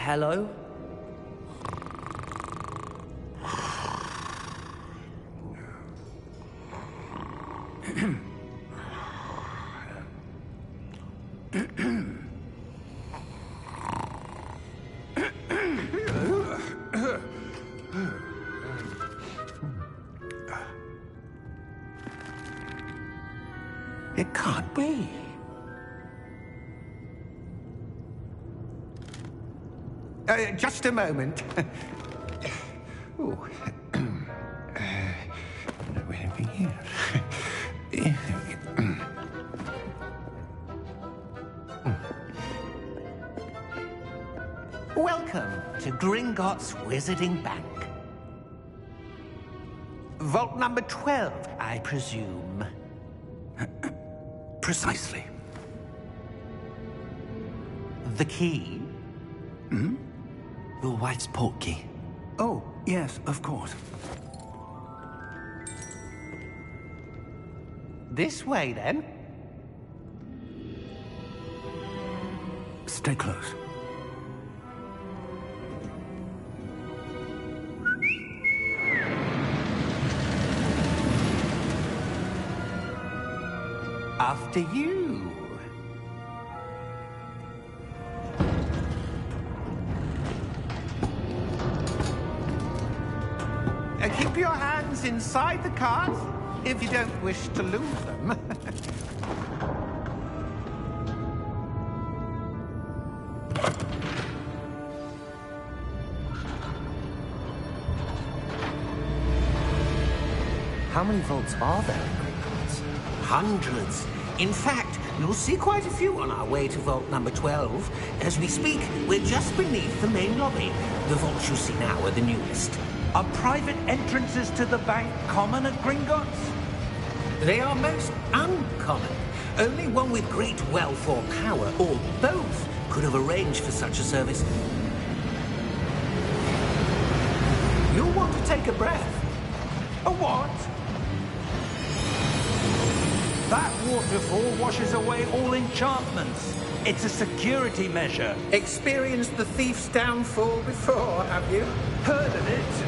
hello? It can't be. Just a moment. Oh. Anything here? Welcome to Gringotts Wizarding Bank. Vault number 12, I presume. Precisely. The key? Hmm? Your wife's portkey. Oh, yes, of course. This way, then. Stay close. After you. Keep your hands inside the cart if you don't wish to lose them. How many vaults are there in Gringotts? Hundreds. In fact, you'll see quite a few on our way to vault number 12. As we speak, we're just beneath the main lobby. The vaults you see now are the newest. Are private entrances to the bank common at Gringotts? They are most uncommon. Only one with great wealth or power, or both, could have arranged for such a service. You'll want to take a breath. A what? That waterfall washes away all enchantments. It's a security measure. Experienced the thief's downfall before, have you? Heard of it?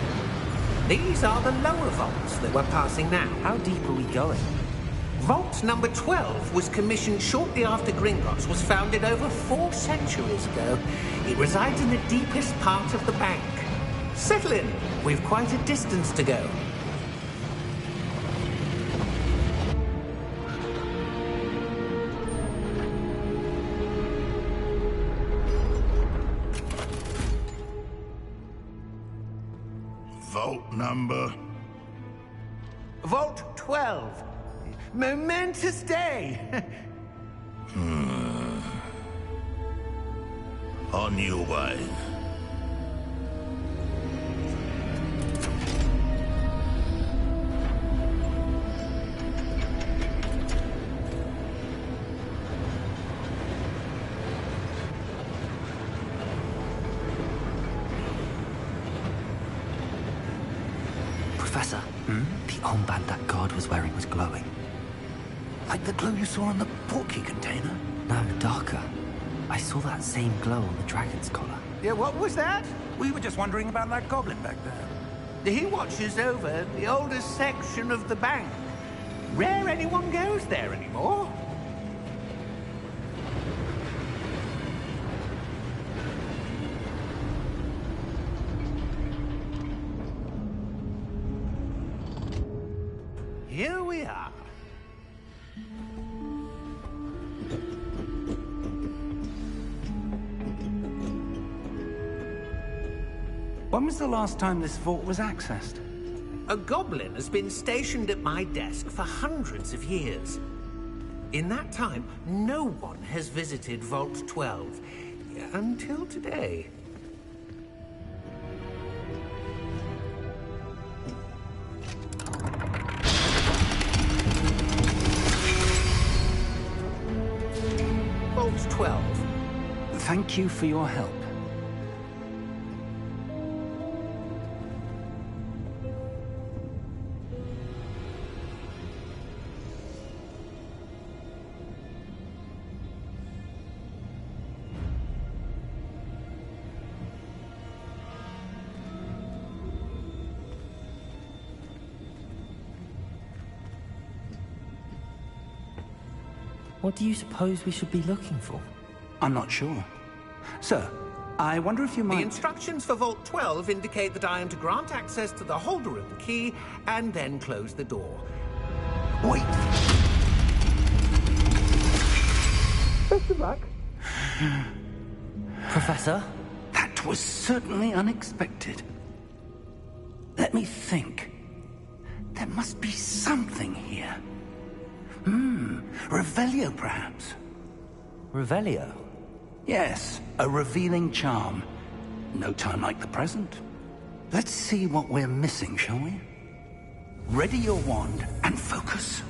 These are the lower vaults that we're passing now. How deep are we going? Vault number 12 was commissioned shortly after Gringotts was founded over 4 centuries ago. It resides in the deepest part of the bank. Settle in. We've quite a distance to go. Vault number? Vault 12. Momentous day. On your way. Professor, the armband that guard was wearing was glowing. Like the glow you saw on the portkey container? No, darker. I saw that same glow on the dragon's collar. Yeah, what was that? We were just wondering about that goblin back there. He watches over the oldest section of the bank. Rare anyone goes there anymore. Here we are. When was the last time this vault was accessed? A goblin has been stationed at my desk for hundreds of years. In that time, no one has visited Vault 12. Until today. Vault 12. Thank you for your help. What do you suppose we should be looking for? I'm not sure. Sir, I wonder if you might... The instructions for Vault 12 indicate that I am to grant access to the holder of the key and then close the door. Wait! Best of luck. Professor? That was certainly unexpected. Let me think. There must be something here. Revelio, perhaps. Revelio? Yes, a revealing charm. No time like the present. Let's see what we're missing, shall we? Ready your wand and focus.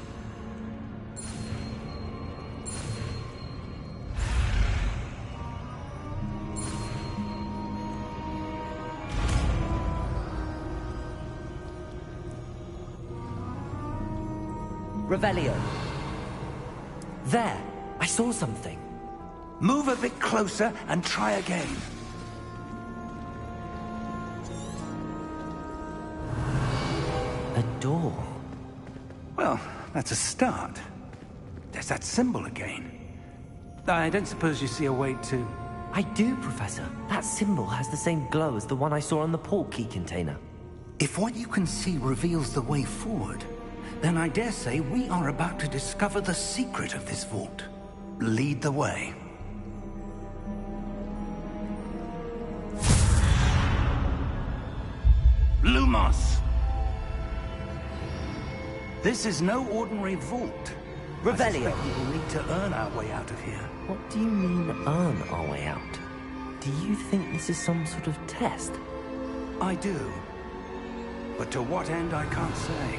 Revelio. There! I saw something. Move a bit closer and try again. A door. Well, that's a start. There's that symbol again. I don't suppose you see a way to... I do, Professor. That symbol has the same glow as the one I saw on the port key container. If what you can see reveals the way forward, then I dare say we are about to discover the secret of this vault. Lead the way. Lumos! This is no ordinary vault. Revelio. I suspect we will need to earn our way out of here. What do you mean, earn our way out? Do you think this is some sort of test? I do. But to what end, I can't say.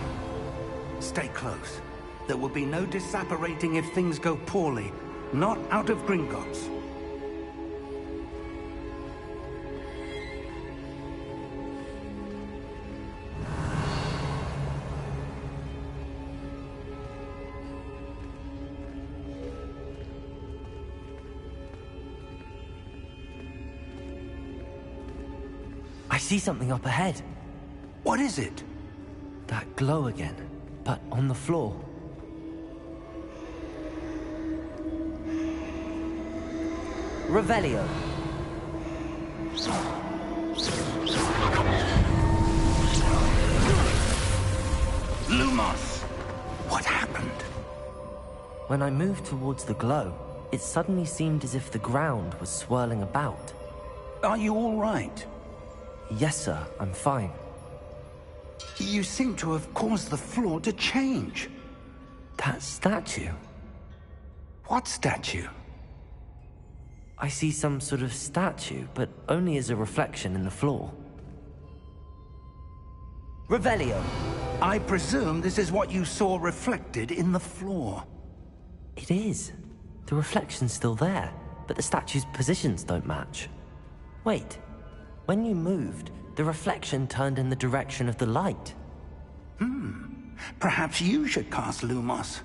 Stay close. There will be no disapparating if things go poorly. Not out of Gringotts. I see something up ahead. What is it? That glow again, but on the floor. Revelio. Lumos! What happened? When I moved towards the glow, it suddenly seemed as if the ground was swirling about. Are you all right? Yes, sir, I'm fine. You seem to have caused the floor to change. That statue? What statue? I see some sort of statue, but only as a reflection in the floor. Revelio. I presume this is what you saw reflected in the floor. It is. The reflection's still there, but the statue's positions don't match. Wait. When you moved, the reflection turned in the direction of the light. Perhaps you should cast Lumos.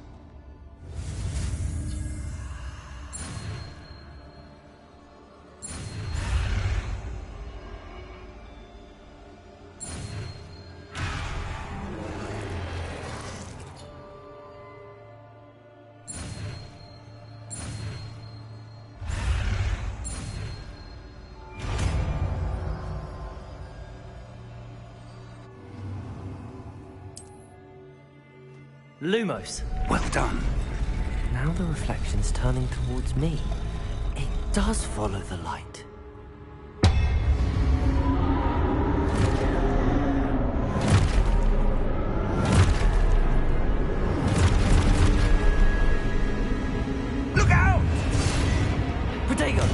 Lumos. Well done. Now the reflection's turning towards me. It does follow the light. Look out! Protego!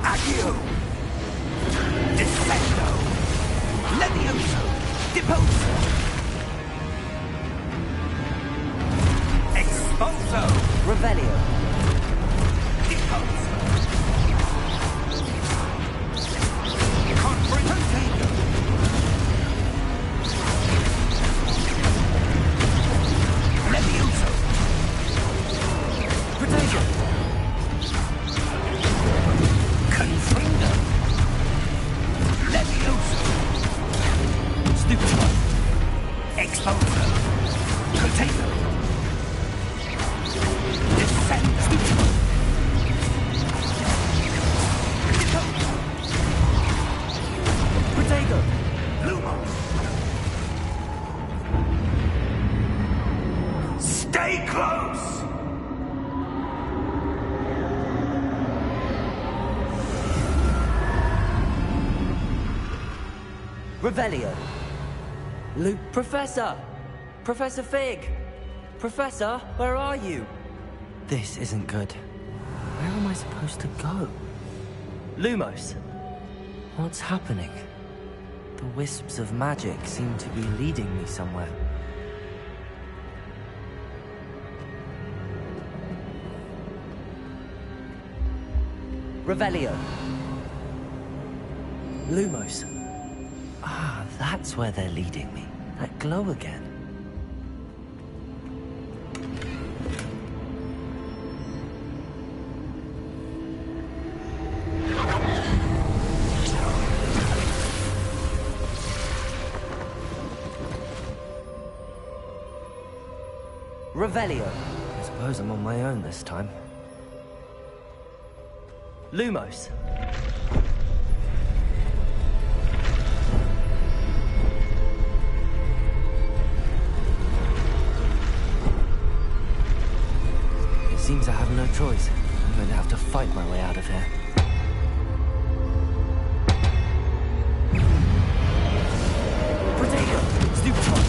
Accio! Defendo! Levioso! Deposo! Expulso! Revelio. Deposo! Confrontago! Levioso! Protego! Confringo! Levioso! Stupid. Lumos! Stay close! Revelio. Luke, Professor! Professor Fig! Professor, where are you? This isn't good. Where am I supposed to go? Lumos! What's happening? The wisps of magic seem to be leading me somewhere. Revelio. Lumos. Ah, that's where they're leading me. That glow again. Revelio. I suppose I'm on my own this time. Lumos. It seems I have no choice. I'm going to have to fight my way out of here. Protego! Stupid!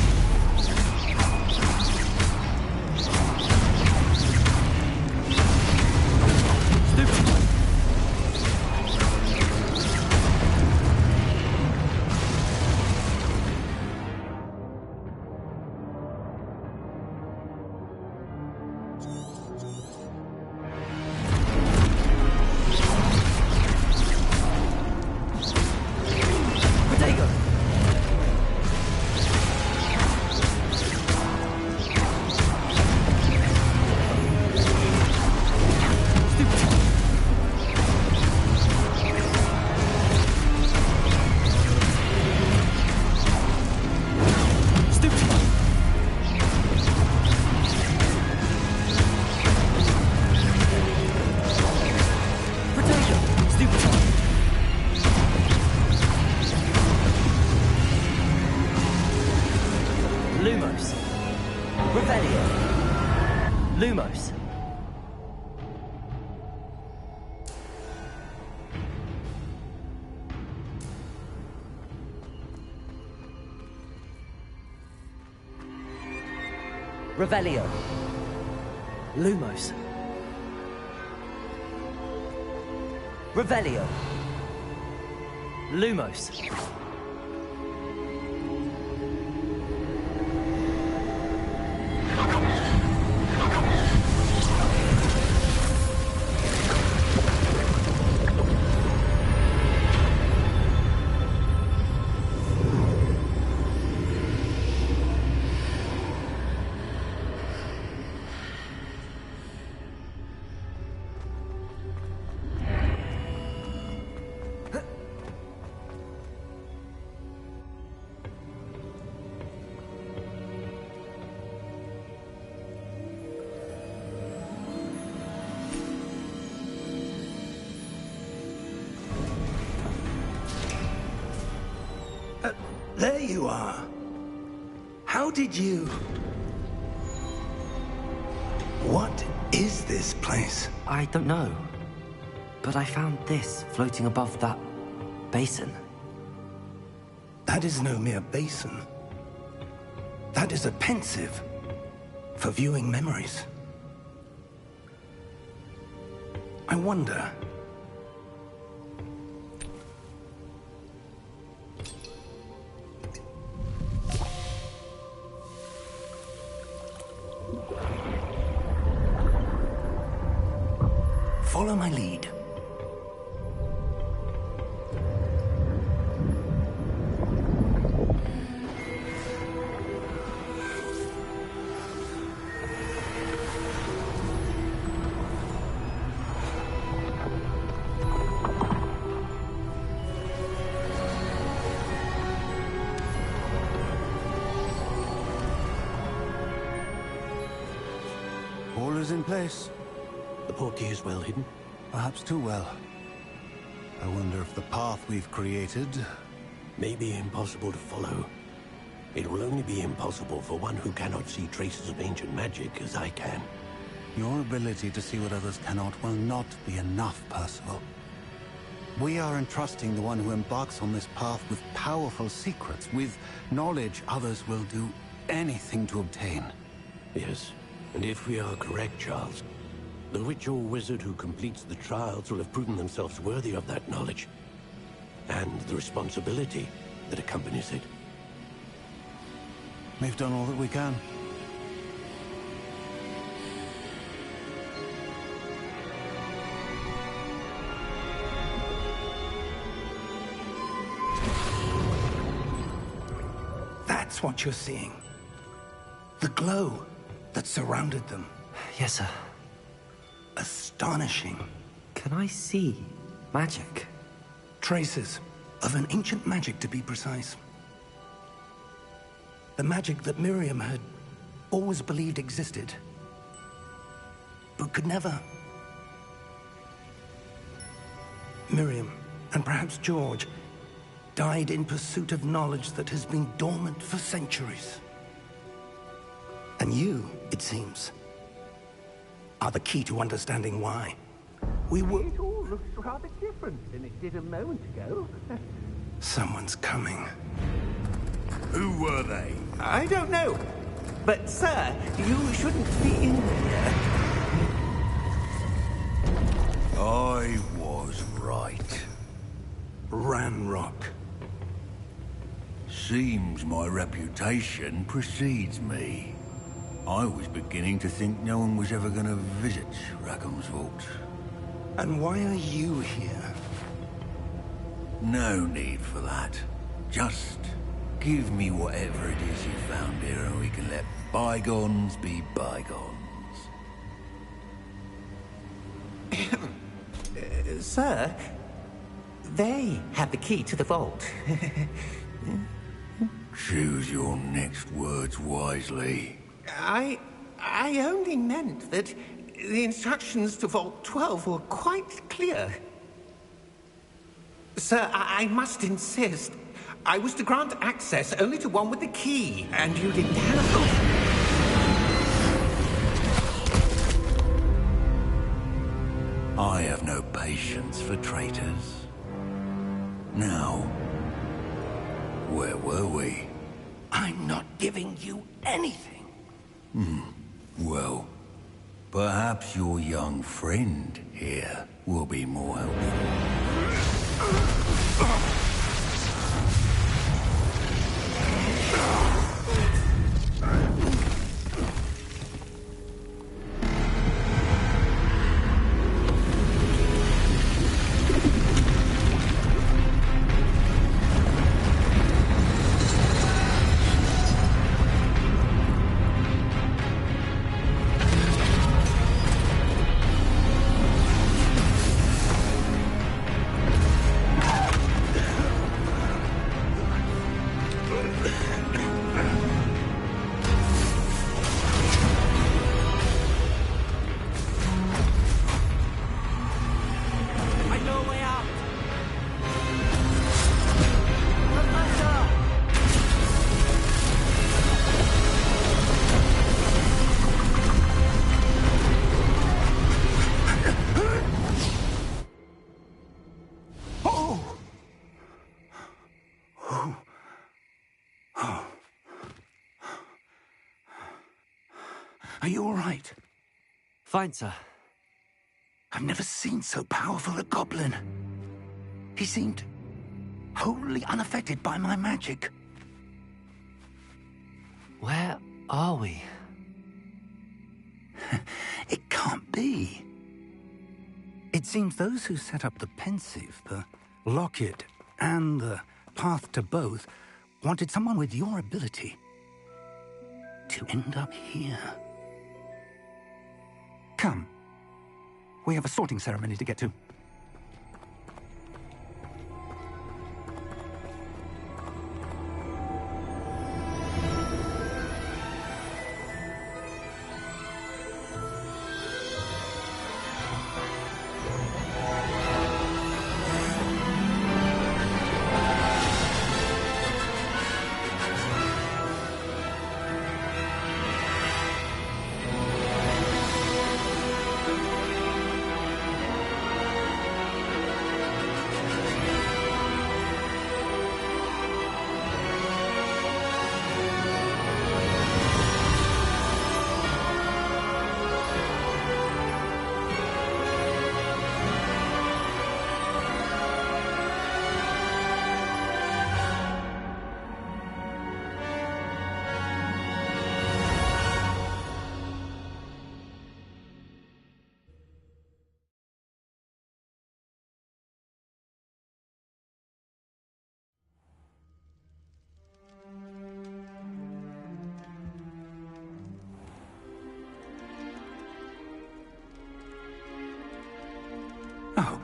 Lumos. Revelio. Lumos. Revelio. Lumos. Revelio. Lumos. There you are. How did you... What is this place? I don't know. But I found this floating above that basin. That is no mere basin. That is a pensive for viewing memories. I wonder... Follow my lead. All is in place. The portkey is well hidden. Perhaps too well. I wonder if the path we've created may be impossible to follow. It will only be impossible for one who cannot see traces of ancient magic as I can. Your ability to see what others cannot will not be enough, Percival. We are entrusting the one who embarks on this path with powerful secrets, with knowledge others will do anything to obtain. Yes, and if we are correct, Charles, the witch or wizard who completes the trials will have proven themselves worthy of that knowledge, and the responsibility that accompanies it. We've done all that we can. That's what you're seeing. The glow that surrounded them. Yes, sir. Astonishing. Can I see magic? Traces of an ancient magic, to be precise. The magic that Miriam had always believed existed, but could never. Miriam, and perhaps George, died in pursuit of knowledge that has been dormant for centuries. And you, it seems, are the key to understanding why. We were... It all looks rather different than it did a moment ago. Someone's coming. Who were they? I don't know. But, sir, you shouldn't be in here. I was right. Ranrock. Seems my reputation precedes me. I was beginning to think no one was ever going to visit Rackham's vault. And why are you here? No need for that. Just give me whatever it is you found here and we can let bygones be bygones. Sir, they have the key to the vault. Choose your next words wisely. I only meant that the instructions to Vault 12 were quite clear. Sir, I must insist. I was to grant access only to one with the key, and you didn't have... I have no patience for traitors. Now, where were we? I'm not giving you anything. Well, perhaps your young friend here will be more helpful. Are you all right? Fine, sir. I've never seen so powerful a goblin. He seemed wholly unaffected by my magic. Where are we? It can't be. It seems those who set up the pensive, the locket, and the path to both wanted someone with your ability to end up here. Come. We have a sorting ceremony to get to.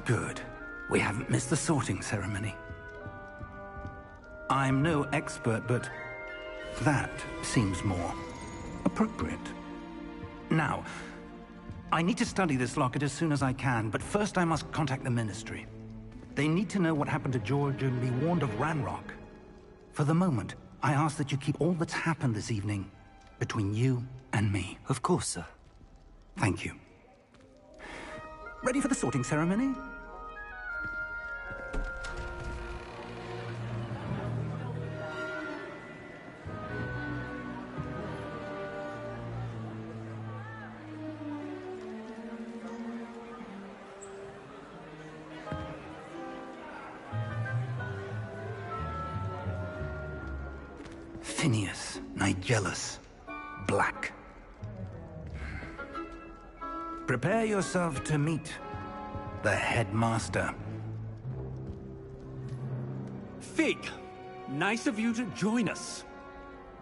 Good. We haven't missed the sorting ceremony. I'm no expert, but that seems more appropriate. Now, I need to study this locket as soon as I can, but first I must contact the Ministry. They need to know what happened to George and be warned of Ranrock. For the moment, I ask that you keep all that's happened this evening between you and me. Of course, sir. Thank you. Ready for the sorting ceremony? Phineas, Nigellus, Black. Prepare yourself to meet the headmaster. Fig, nice of you to join us.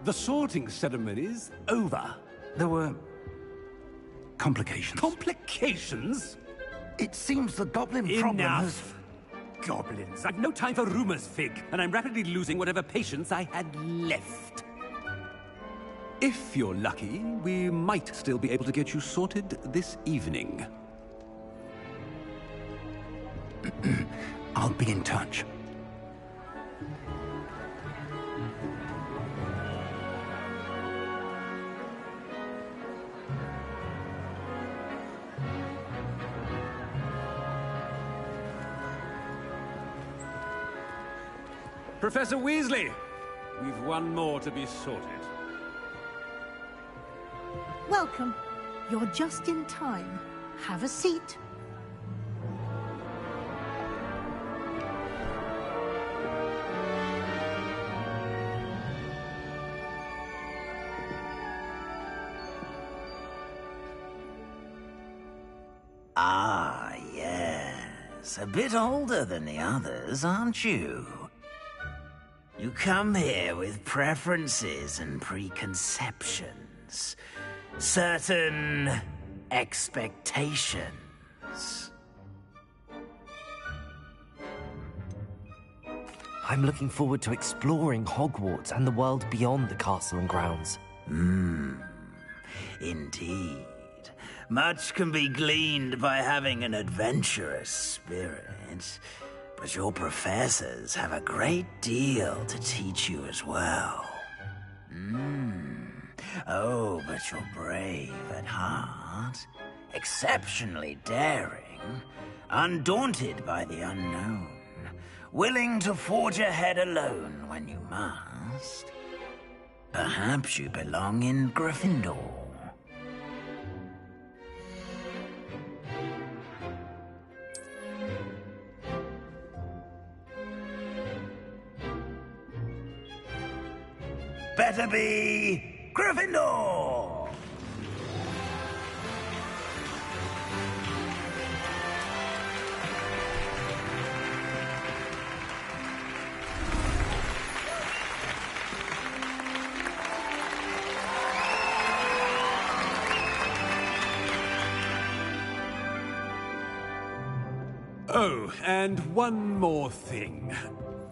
The sorting ceremony's over. There were complications. Complications? It seems the goblin problem has... Enough! Goblins. I've no time for rumors, Fig, and I'm rapidly losing whatever patience I had left. If you're lucky, we might still be able to get you sorted this evening. I'll be in touch. Professor Weasley, we've one more to be sorted. Welcome. You're just in time. Have a seat. Ah, yes. A bit older than the others, aren't you? You come here with preferences and preconceptions. Certain expectations. I'm looking forward to exploring Hogwarts and the world beyond the castle and grounds. Indeed. Much can be gleaned by having an adventurous spirit. But your professors have a great deal to teach you as well. Oh, but you're brave at heart, exceptionally daring, undaunted by the unknown, willing to forge ahead alone when you must. Perhaps you belong in Gryffindor. Better be Gryffindor! Oh, and one more thing.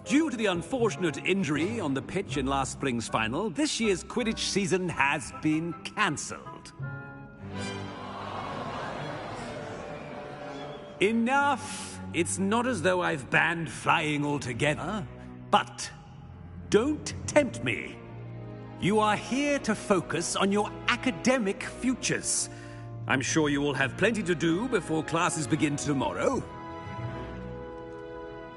Due to the unfortunate injury on the pitch in last spring's final, this year's Quidditch season has been cancelled. Enough! It's not as though I've banned flying altogether, but don't tempt me. You are here to focus on your academic futures. I'm sure you will have plenty to do before classes begin tomorrow.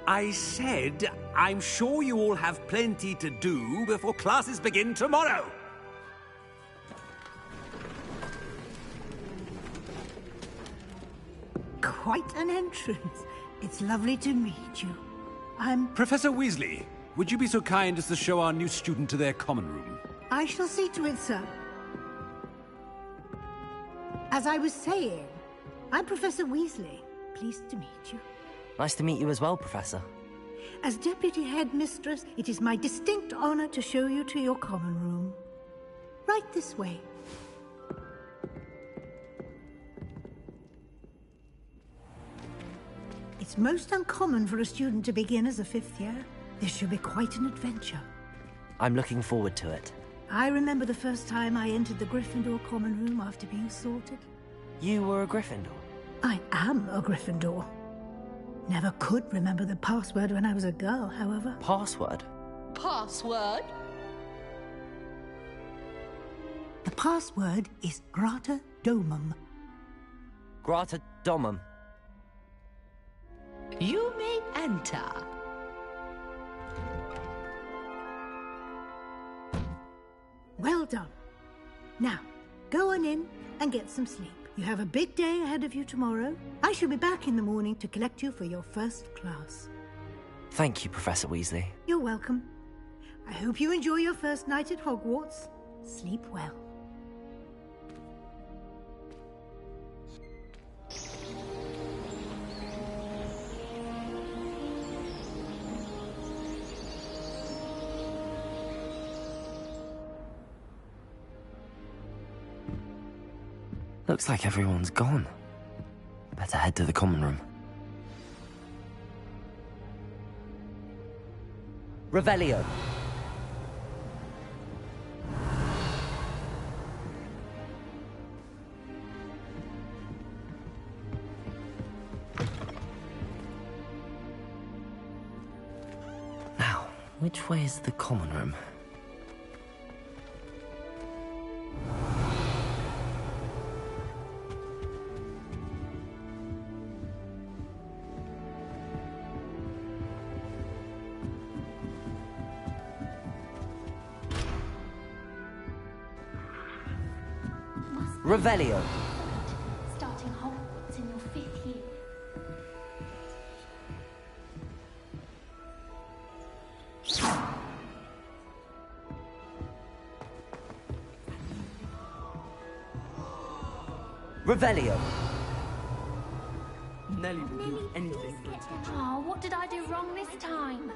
I said, I'm sure you all have plenty to do before classes begin tomorrow. Quite an entrance. It's lovely to meet you. I'm... Professor Weasley, would you be so kind as to show our new student to their common room? I shall see to it, sir. As I was saying, I'm Professor Weasley. Pleased to meet you. Nice to meet you as well, Professor. As Deputy Headmistress, it is my distinct honor to show you to your common room. Right this way. It's It's most uncommon for a student to begin as a 5th year. This should be quite an adventure. I'm looking forward to it. I remember the first time I entered the Gryffindor common room after being sorted. You were a Gryffindor? I am a Gryffindor. Never could remember the password when I was a girl, however. Password? Password? The password is Grata Domum. Grata Domum. You may enter. Well done. Now, go on in and get some sleep. You have a big day ahead of you tomorrow. I shall be back in the morning to collect you for your first class. Thank you, Professor Weasley. You're welcome. I hope you enjoy your first night at Hogwarts. Sleep well. Looks like everyone's gone. Better head to the common room. Revelio. Now, which way is the common room? Revelio. Starting Hogwarts in your 5th year. Revelio. Nelly will do anything. Oh, what did I do wrong this time?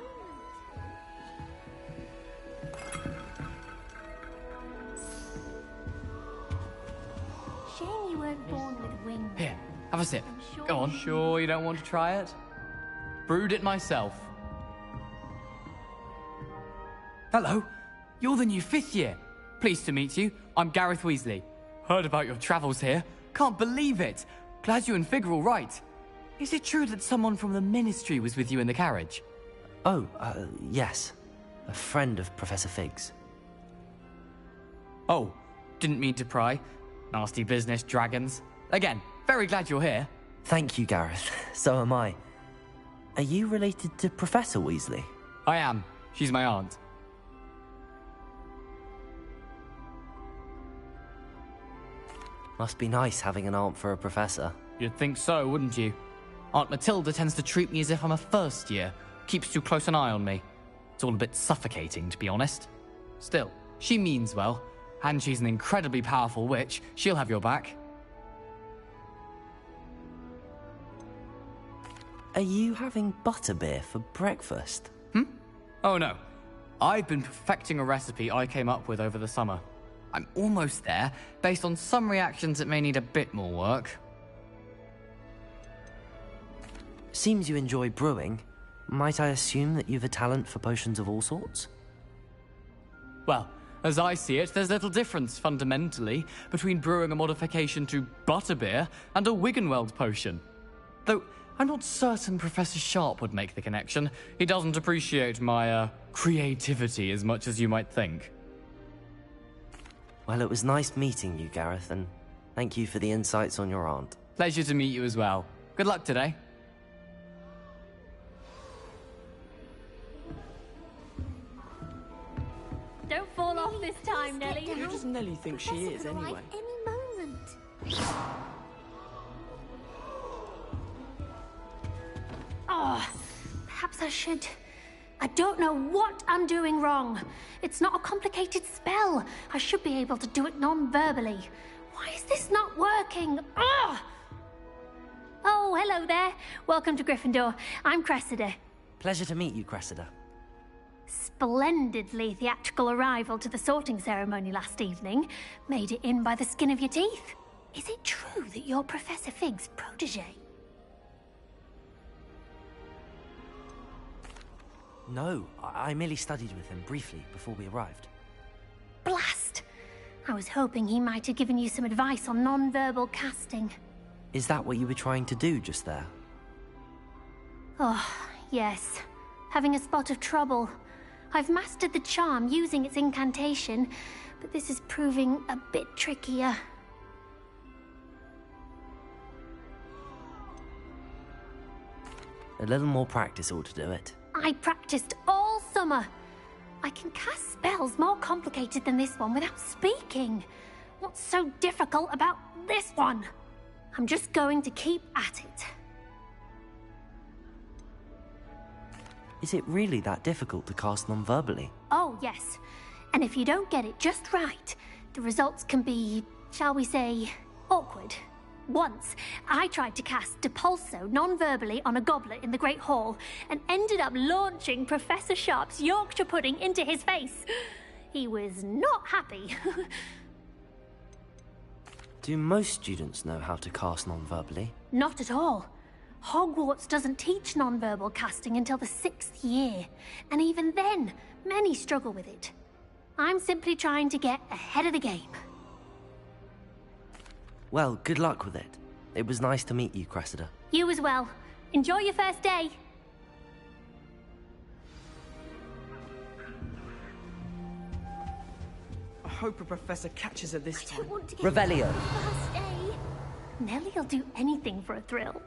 Shame you weren't born with wings. Here, have a sip. I'm sure Go on. Sure you don't want to try it? Brewed it myself. Hello, you're the new 5th year. Pleased to meet you. I'm Gareth Weasley. Heard about your travels here. Can't believe it. Glad you and Fig are all right. Is it true that someone from the Ministry was with you in the carriage? Oh, yes. A friend of Professor Fig's. Oh, didn't mean to pry. Nasty business, dragons. Again, very glad you're here. Thank you, Gareth. So am I. Are you related to Professor Weasley? I am. She's my aunt. Must be nice having an aunt for a professor. You'd think so, wouldn't you? Aunt Matilda tends to treat me as if I'm a first year. Keeps too close an eye on me. It's all a bit suffocating, to be honest. Still, she means well. And she's an incredibly powerful witch. She'll have your back. Are you having butterbeer for breakfast? Oh no. I've been perfecting a recipe I came up with over the summer. I'm almost there, based on some reactions that may need a bit more work. Seems you enjoy brewing. Might I assume that you've a talent for potions of all sorts? Well, as I see it, there's little difference, fundamentally, between brewing a modification to butterbeer and a Wiggenweld potion. Though, I'm not certain Professor Sharp would make the connection. He doesn't appreciate my, creativity as much as you might think. Well, it was nice meeting you, Gareth, and thank you for the insights on your aunt. Pleasure to meet you as well. Good luck today. Don't fall off this time, Nelly. Who does Nelly think she is, anyway? Any moment. Oh, perhaps I should. I don't know what I'm doing wrong. It's not a complicated spell. I should be able to do it non-verbally. Why is this not working? Ah! Oh, hello there. Welcome to Gryffindor. I'm Cressida. Pleasure to meet you, Cressida. Splendidly theatrical arrival to the sorting ceremony last evening. Made it in by the skin of your teeth. Is it true that you're Professor Fig's protege? No, I merely studied with him briefly before we arrived. Blast! I was hoping he might have given you some advice on non-verbal casting. Is that what you were trying to do just there? Oh, yes. Having a spot of trouble. I've mastered the charm using its incantation, but this is proving a bit trickier. A little more practice ought to do it. I practiced all summer. I can cast spells more complicated than this one without speaking. What's so difficult about this one? I'm just going to keep at it. Is it really that difficult to cast non-verbally? Oh, yes. And if you don't get it just right, the results can be, shall we say, awkward. Once, I tried to cast Depulso non-verbally on a goblet in the Great Hall and ended up launching Professor Sharp's Yorkshire pudding into his face. He was not happy. Do most students know how to cast non-verbally? Not at all. Hogwarts doesn't teach non-verbal casting until the 6th year, and even then, many struggle with it. I'm simply trying to get ahead of the game. Well, good luck with it. It was nice to meet you, Cressida. You as well. Enjoy your first day. I hope a professor catches her this time. Revelio. First day. Nellie'll do anything for a thrill.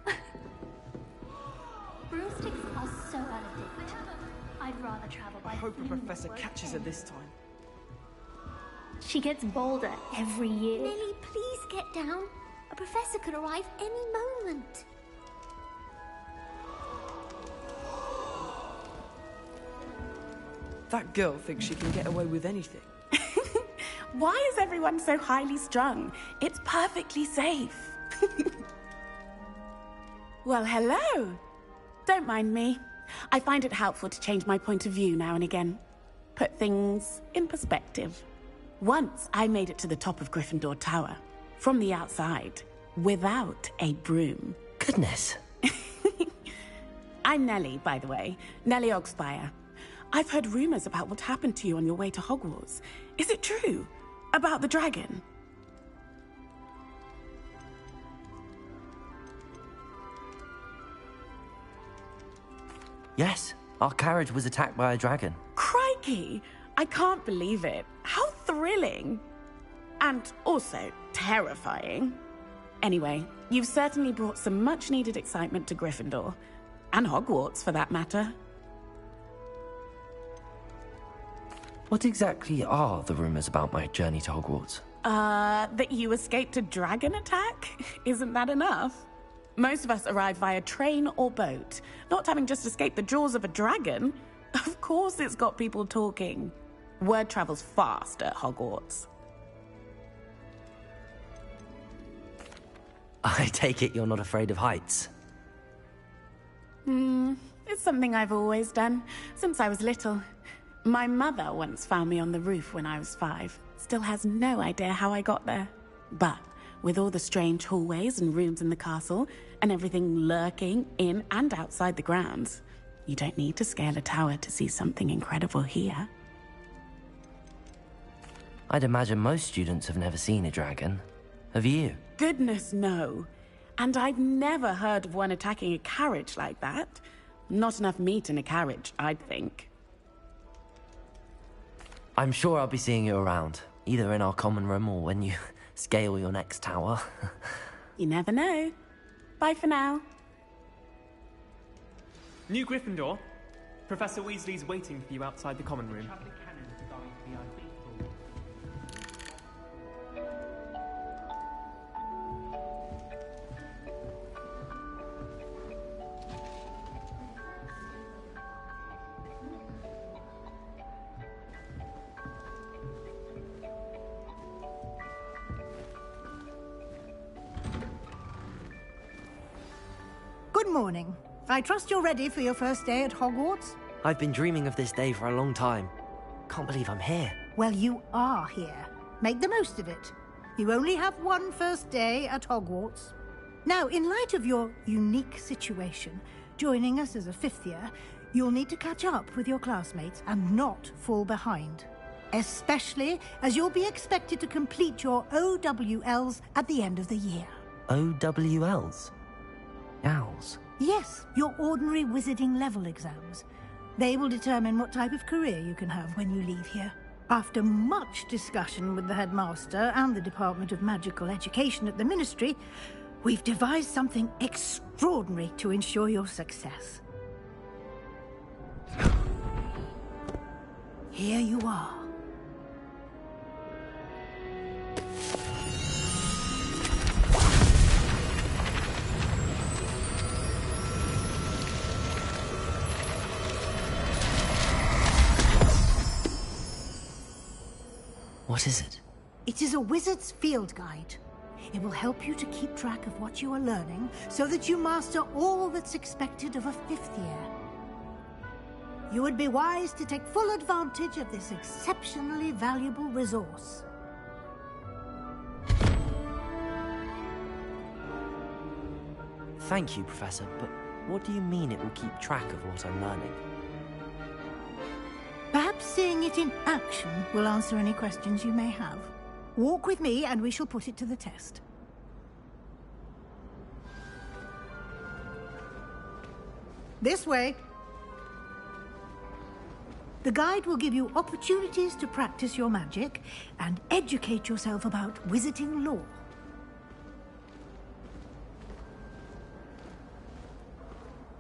Broomsticks are so out of date. I'd rather travel by I hope a flew professor or catches her this time. She gets bolder every year. Nellie, please get down. A professor could arrive any moment. That girl thinks she can get away with anything. Why is everyone so highly strung? It's perfectly safe. Well, hello. Don't mind me. I find it helpful to change my point of view now and again. Put things in perspective. Once I made it to the top of Gryffindor Tower, from the outside, without a broom. Goodness. I'm Nellie, by the way. Nellie Ogspire. I've heard rumors about what happened to you on your way to Hogwarts. Is it true? About the dragon? Yes, our carriage was attacked by a dragon. Crikey! I can't believe it. How thrilling! And also terrifying. Anyway, you've certainly brought some much-needed excitement to Gryffindor. And Hogwarts, for that matter. What exactly are the rumors about my journey to Hogwarts? That you escaped a dragon attack? Isn't that enough? Most of us arrive via train or boat, not having just escaped the jaws of a dragon. Of course it's got people talking. Word travels fast at Hogwarts. I take it you're not afraid of heights. It's something I've always done, since I was little. My mother once found me on the roof when I was 5. Still has no idea how I got there. But with all the strange hallways and rooms in the castle, and everything lurking in and outside the grounds, you don't need to scale a tower to see something incredible here. I'd imagine most students have never seen a dragon. Have you? Goodness, no. And I've never heard of one attacking a carriage like that. Not enough meat in a carriage, I'd think. I'm sure I'll be seeing you around, either in our common room or when you scale your next tower. You never know. Bye for now. New Gryffindor. Professor Weasley's waiting for you outside the common room. Good morning. I trust you're ready for your first day at Hogwarts? I've been dreaming of this day for a long time. Can't believe I'm here. Well, you are here. Make the most of it. You only have one first day at Hogwarts. Now, in light of your unique situation, joining us as a 5th year, You'll need to catch up with your classmates and not fall behind. Especially as you'll be expected to complete your OWLs at the end of the year. OWLs? Owls? Yes, your ordinary wizarding level exams. They will determine what type of career you can have when you leave here. After much discussion with the headmaster and the Department of Magical Education at the Ministry, we've devised something extraordinary to ensure your success. Here you are. What is it? It is a wizard's field guide. It will help you to keep track of what you are learning so that you master all that's expected of a 5th year. You would be wise to take full advantage of this exceptionally valuable resource. Thank you, Professor, but what do you mean it will keep track of what I'm learning? Perhaps seeing it in action will answer any questions you may have. Walk with me and we shall put it to the test. This way. The guide will give you opportunities to practice your magic and educate yourself about wizarding lore.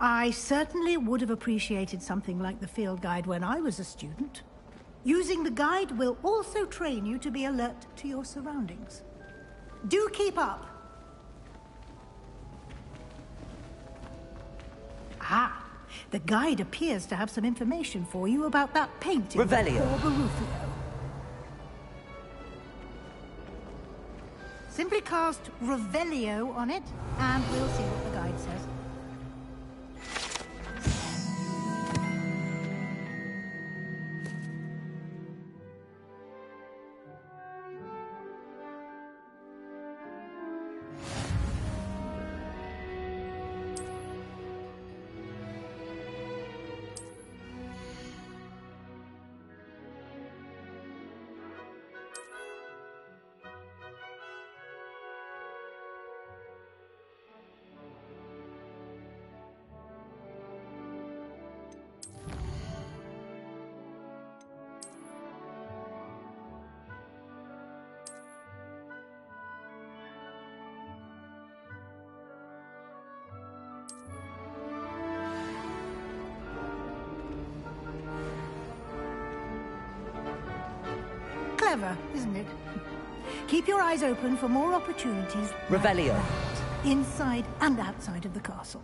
I certainly would have appreciated something like the field guide when I was a student. Using the guide will also train you to be alert to your surroundings. Do keep up! Ah, the guide appears to have some information for you about that painting. Revelio. Of Barufio. Simply cast Revelio on it, and we'll see what the guide says. Clever, isn't it? Keep your eyes open for more opportunities. Revelio. Like that, inside and outside of the castle.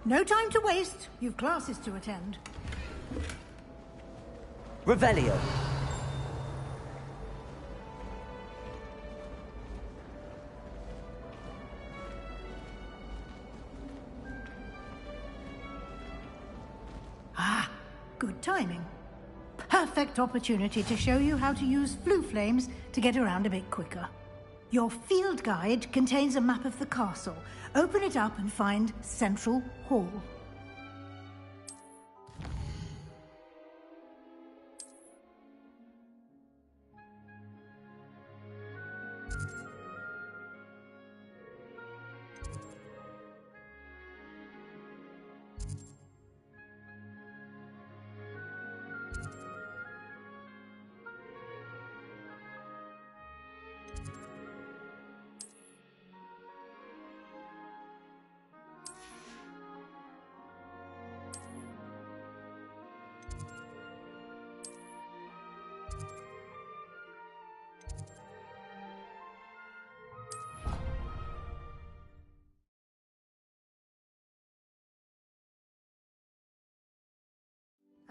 No time to waste. You've classes to attend. Revelio. Ah, good timing. Perfect opportunity to show you how to use flue flames to get around a bit quicker. Your field guide contains a map of the castle. Open it up and find Central Hall.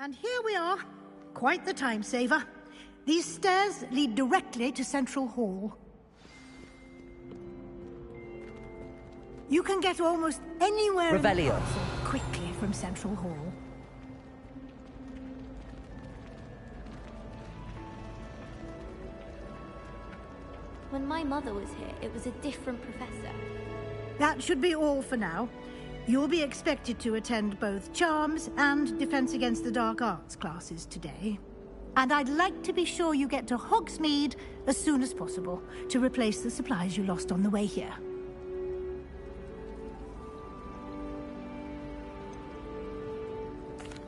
And here we are. Quite the time saver. These stairs lead directly to Central Hall. You can get almost anywhere in the Revelio. castle quickly from Central Hall. When my mother was here, it was a different professor. That should be all for now. You'll be expected to attend both Charms and Defense Against the Dark Arts classes today. And I'd like to be sure you get to Hogsmeade as soon as possible to replace the supplies you lost on the way here.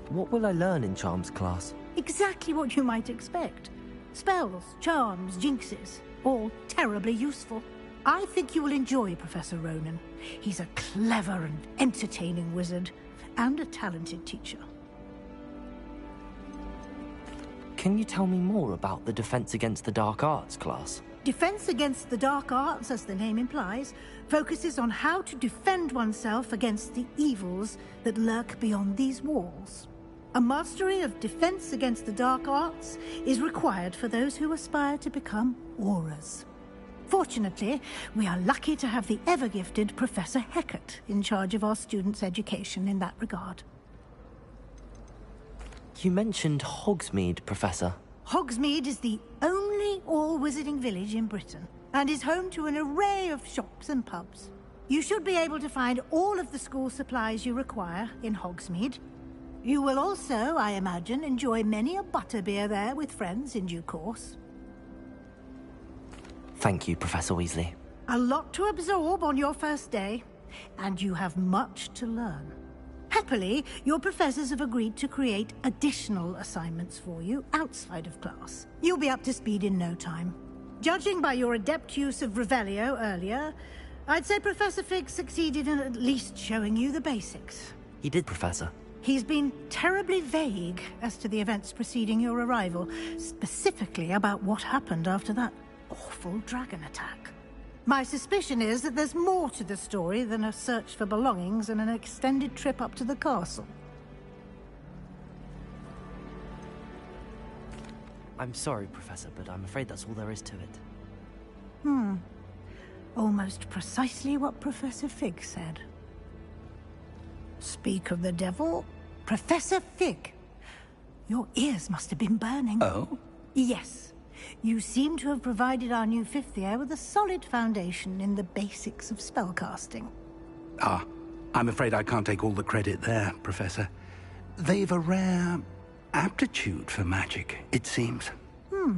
What will I learn in Charms class? Exactly what you might expect. Spells, charms, jinxes, all terribly useful. I think you will enjoy Professor Ronan. He's a clever and entertaining wizard, and a talented teacher. Can you tell me more about the Defense Against the Dark Arts class? Defense Against the Dark Arts, as the name implies, focuses on how to defend oneself against the evils that lurk beyond these walls. A mastery of Defense Against the Dark Arts is required for those who aspire to become Auras. Fortunately, we are lucky to have the ever-gifted Professor Hecat in charge of our students' education in that regard. You mentioned Hogsmeade, Professor. Hogsmeade is the only all-wizarding village in Britain, and is home to an array of shops and pubs. You should be able to find all of the school supplies you require in Hogsmeade. You will also, I imagine, enjoy many a butterbeer there with friends in due course. Thank you, Professor Weasley. A lot to absorb on your first day, and you have much to learn. Happily, your professors have agreed to create additional assignments for you outside of class. You'll be up to speed in no time. Judging by your adept use of Revelio earlier, I'd say Professor Fig succeeded in at least showing you the basics. He did, Professor. He's been terribly vague as to the events preceding your arrival, specifically about what happened after that awful dragon attack. My suspicion is that there's more to the story than a search for belongings and an extended trip up to the castle. I'm sorry, Professor, but I'm afraid that's all there is to it. Almost precisely what Professor Fig said. Speak of the devil, Professor Fig. Your ears must have been burning. Oh? Yes. You seem to have provided our new fifth year with a solid foundation in the basics of spellcasting. Ah, I'm afraid I can't take all the credit there, Professor. They've a rare aptitude for magic, it seems. Well,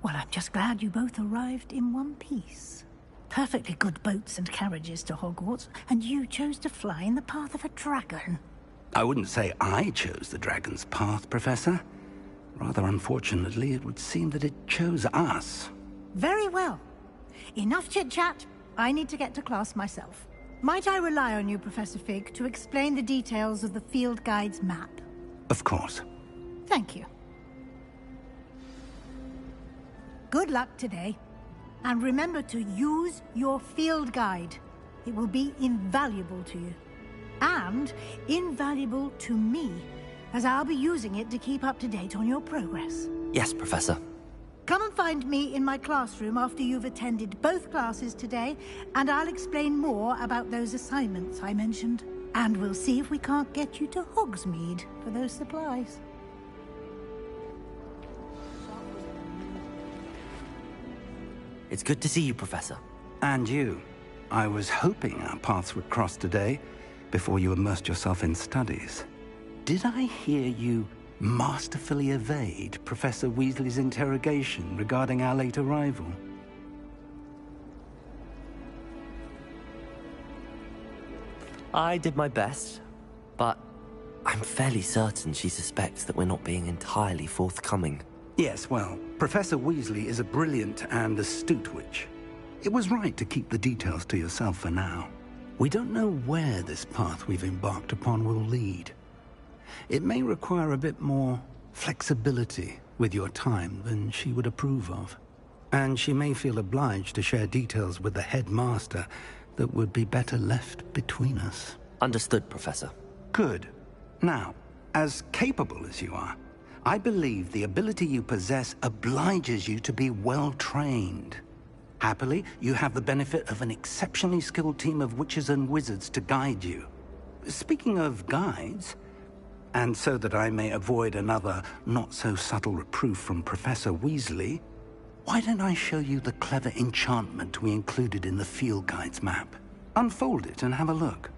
I'm just glad you both arrived in one piece. Perfectly good boats and carriages to Hogwarts, and you chose to fly in the path of a dragon. I wouldn't say I chose the dragon's path, Professor. Rather unfortunately, it would seem that it chose us. Very well. Enough chit-chat. I need to get to class myself. Might I rely on you, Professor Fig, to explain the details of the field guide's map? Of course. Thank you. Good luck today. And remember to use your field guide. It will be invaluable to you. And invaluable to me, as I'll be using it to keep up to date on your progress. Yes, Professor. Come and find me in my classroom after you've attended both classes today, and I'll explain more about those assignments I mentioned. And we'll see if we can't get you to Hogsmeade for those supplies. It's good to see you, Professor. And you. I was hoping our paths would cross today, before you immersed yourself in studies. Did I hear you masterfully evade Professor Weasley's interrogation regarding our late arrival? I did my best, but I'm fairly certain she suspects that we're not being entirely forthcoming. Yes, well, Professor Weasley is a brilliant and astute witch. It was right to keep the details to yourself for now. We don't know where this path we've embarked upon will lead. It may require a bit more flexibility with your time than she would approve of. And she may feel obliged to share details with the headmaster that would be better left between us. Understood, Professor. Good. Now, As capable as you are, I believe the ability you possess obliges you to be well-trained. Happily, you have the benefit of an exceptionally skilled team of witches and wizards to guide you. Speaking of guides, and so that I may avoid another not-so-subtle reproof from Professor Weasley, why don't I show you the clever enchantment we included in the field guide's map? Unfold it and have a look.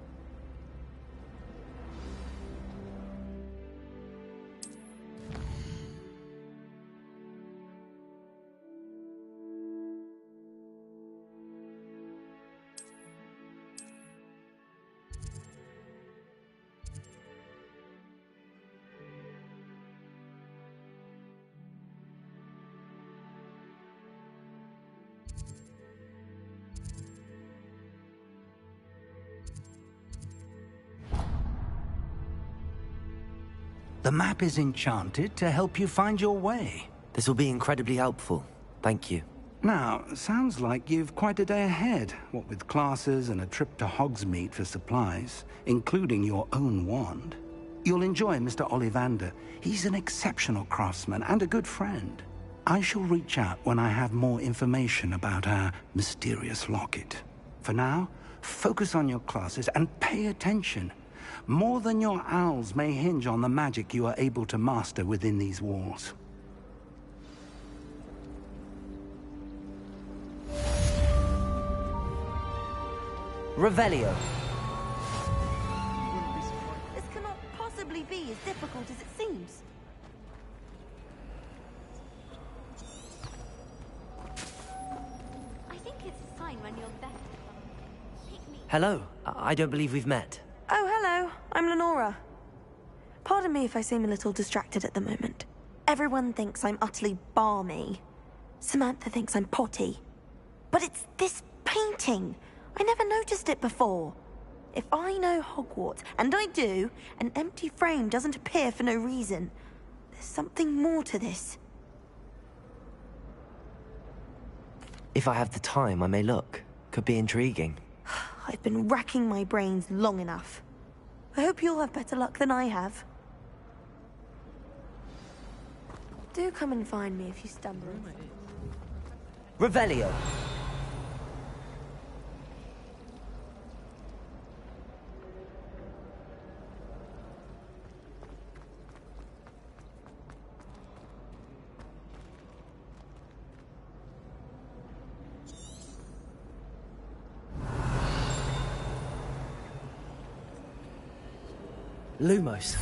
The map is enchanted to help you find your way. This will be incredibly helpful. Thank you. Now, sounds like you've quite a day ahead, what with classes and a trip to Hogsmeade for supplies, including your own wand. You'll enjoy Mr. Ollivander. He's an exceptional craftsman and a good friend. I shall reach out when I have more information about our mysterious locket. For now, focus on your classes and pay attention. More than your owls may hinge on the magic you are able to master within these walls. Revelio. This cannot possibly be as difficult as it seems. I think it's a sign when you're better. Hello. I don't believe we've met. Oh, hello. I'm Lenora. Pardon me if I seem a little distracted at the moment. Everyone thinks I'm utterly balmy. Samantha thinks I'm potty. But it's this painting. I never noticed it before. If I know Hogwarts, and I do, an empty frame doesn't appear for no reason. There's something more to this. If I have the time, I may look. Could be intriguing. I've been racking my brains long enough. I hope you'll have better luck than I have. Do come and find me if you stumble. Revelio. Lumos.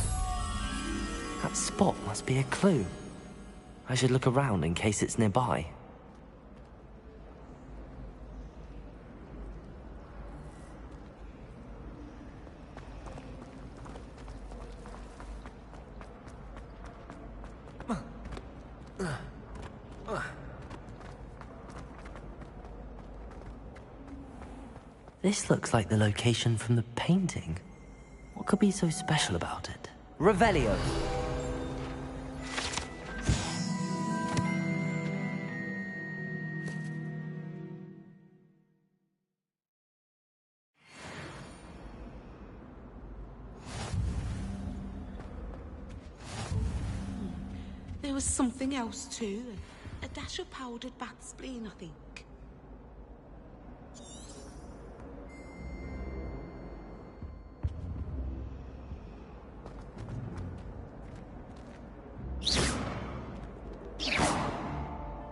That spot must be a clue. I should look around in case it's nearby. This looks like the location from the painting. What could be so special about it? Revelio. There was something else too. A dash of powdered bat spleen, I think.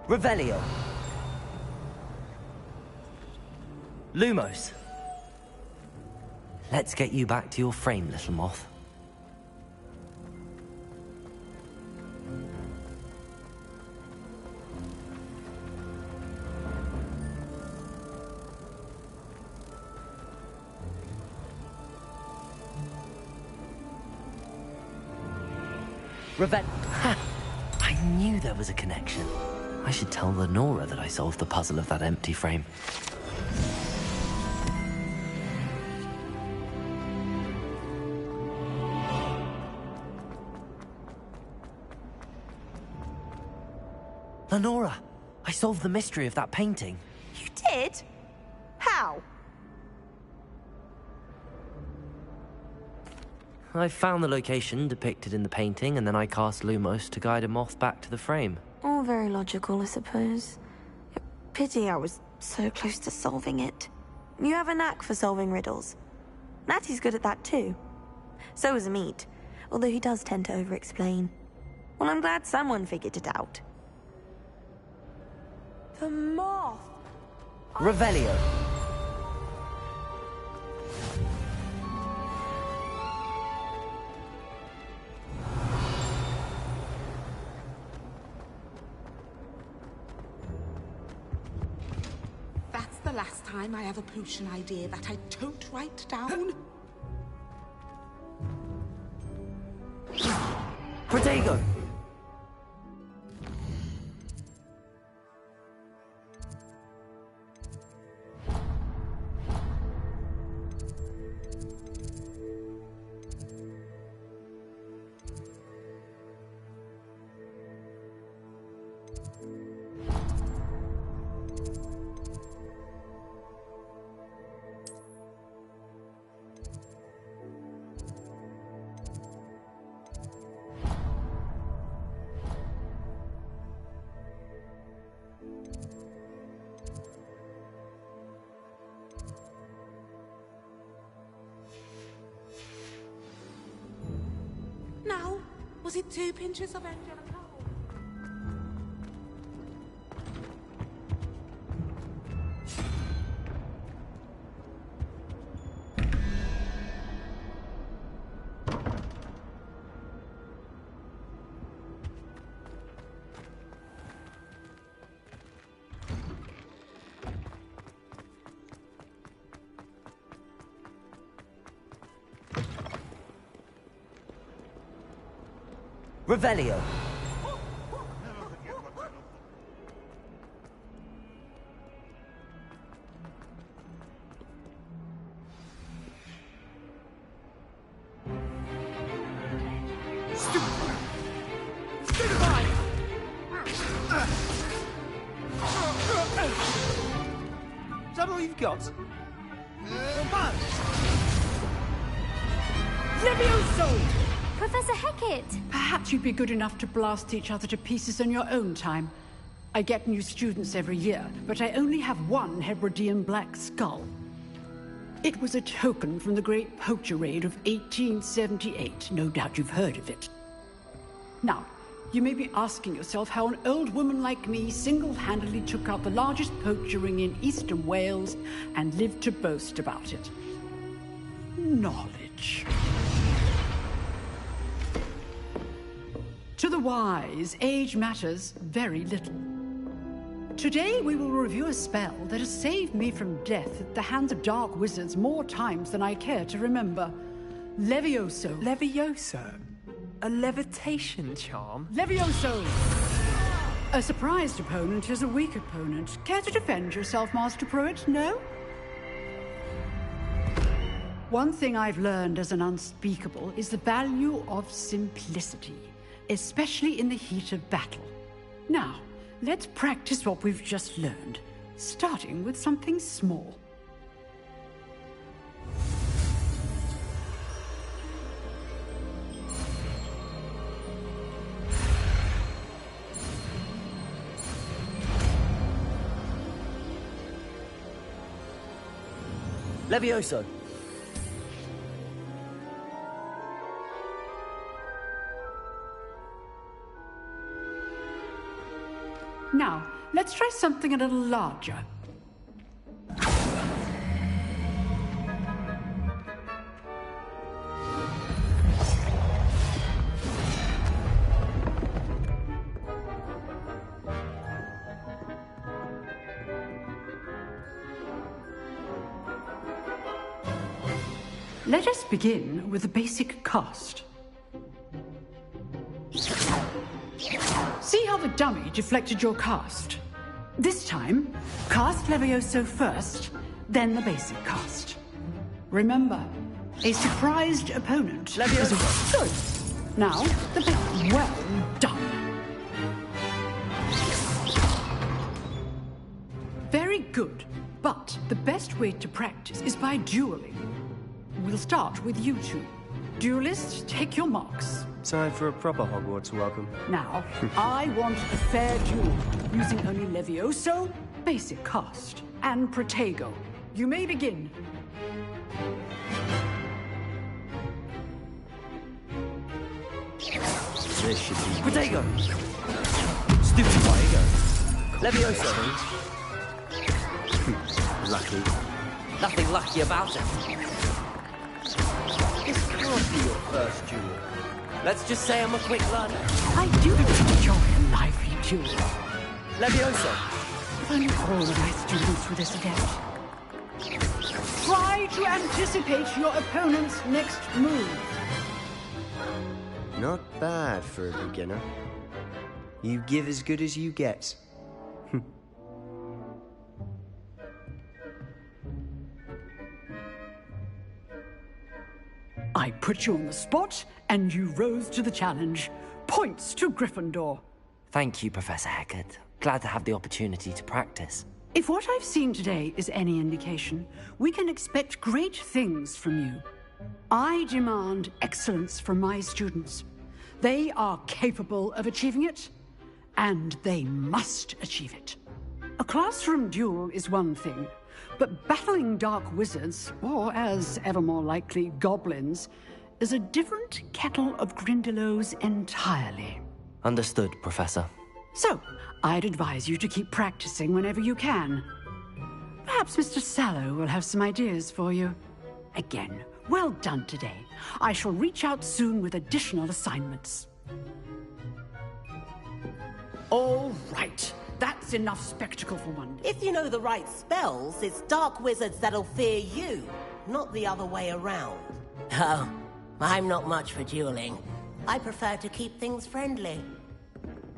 Revelio. Lumos. Let's get you back to your frame, little moth. Ha! I knew there was a connection. I should tell Lenora that I solved the puzzle of that empty frame. Lenora, I solved the mystery of that painting. You did? How? I found the location depicted in the painting, and then I cast Lumos to guide a moth back to the frame. All very logical, I suppose. Pity I was so close to solving it. You have a knack for solving riddles. Natty's good at that too. So is Amit, although he does tend to over-explain. Well, I'm glad someone figured it out. The moth! Revelio. That's the last time I have a potion idea that I don't write down. Protego! Now, was it 2 pinches of Angelica? Revelio. Is that all you've got? Levioso! Professor Hecat! Perhaps you'd be good enough to blast each other to pieces in your own time. I get new students every year, but I only have one Hebridean black skull. It was a token from the Great Poacher Raid of 1878. No doubt you've heard of it. Now, you may be asking yourself how an old woman like me single-handedly took out the largest poacher ring in eastern Wales and lived to boast about it. Knowledge. To the wise, age matters very little. Today we will review a spell that has saved me from death at the hands of dark wizards more times than I care to remember. Levioso. Levioso? A levitation charm? Levioso! A surprised opponent is a weak opponent. Care to defend yourself, Master Pruitt? No? One thing I've learned as an unspeakable is the value of simplicity, especially in the heat of battle. Now, let's practice what we've just learned, starting with something small. Levioso. Now, let's try something a little larger. Let us begin with the basic cast. See how the dummy deflected your cast? This time, cast Levioso first, then the basic cast. Remember, a surprised opponent is a good. Now, the big well done. Very good, but the best way to practice is by dueling. We'll start with you two. Duelists, take your marks. Time for a proper Hogwarts welcome. Now, I want a fair duel, using only Levioso, basic cast, and Protego. You may begin. This should be Protego! Stupid Protego! Levioso! lucky. Nothing lucky about it. This can't be your first duel. Let's just say I'm a quick learner. I do enjoy a lively duel. Levioso! If only all of my students were this adept. Try to anticipate your opponent's next move. Not bad for a beginner. You give as good as you get. I put you on the spot, and you rose to the challenge. Points to Gryffindor. Thank you, Professor Hecat. Glad to have the opportunity to practice. If what I've seen today is any indication, we can expect great things from you. I demand excellence from my students. They are capable of achieving it, and they must achieve it. A classroom duel is one thing, but battling dark wizards, or as ever more likely, goblins, is a different kettle of Grindylows entirely. Understood, Professor. So, I'd advise you to keep practicing whenever you can. Perhaps Mr. Sallow will have some ideas for you. Again, well done today. I shall reach out soon with additional assignments. All right. That's enough spectacle for one day. If you know the right spells, it's dark wizards that'll fear you, not the other way around. Oh, I'm not much for dueling. I prefer to keep things friendly.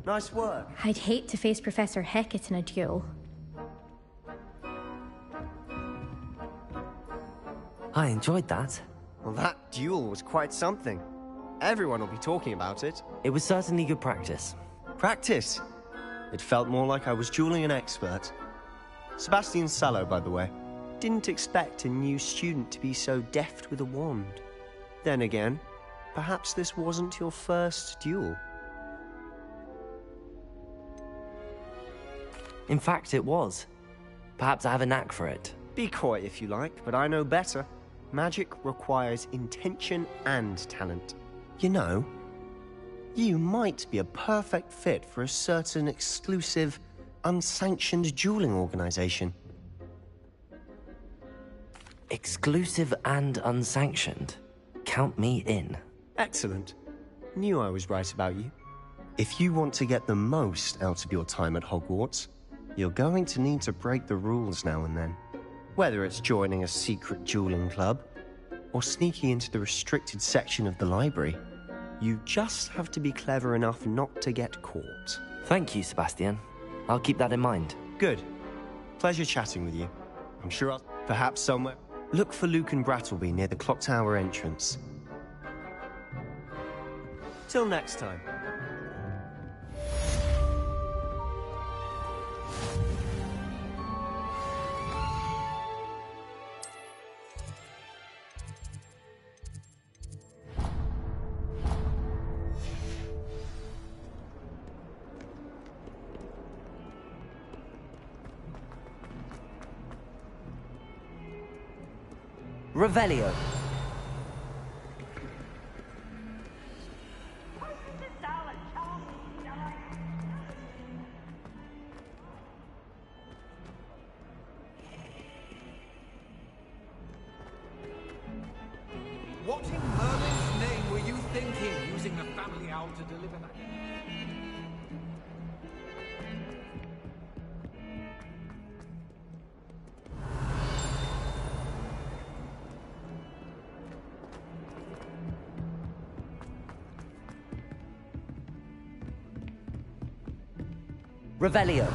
Nice work. I'd hate to face Professor Hecat in a duel. I enjoyed that. Well, that duel was quite something. Everyone will be talking about it. It was certainly good practice. Practice? It felt more like I was dueling an expert. Sebastian Sallow, by the way. Didn't expect a new student to be so deft with a wand. Then again, perhaps this wasn't your first duel. In fact, it was. Perhaps I have a knack for it. Be coy if you like, but I know better. Magic requires intention and talent. You know, you might be a perfect fit for a certain exclusive, unsanctioned dueling organization. Exclusive and unsanctioned? Count me in. Excellent. Knew I was right about you. If you want to get the most out of your time at Hogwarts, you're going to need to break the rules now and then. Whether it's joining a secret dueling club, or sneaking into the restricted section of the library, you just have to be clever enough not to get caught. Thank you, Sebastian. I'll keep that in mind. Good. Pleasure chatting with you. I'm sure I'll... perhaps somewhere... Look for Luke and Brattleby near the clock tower entrance. Till next time. Revelio. What in Merlin's name were you thinking, using the family owl to deliver that? Revelio.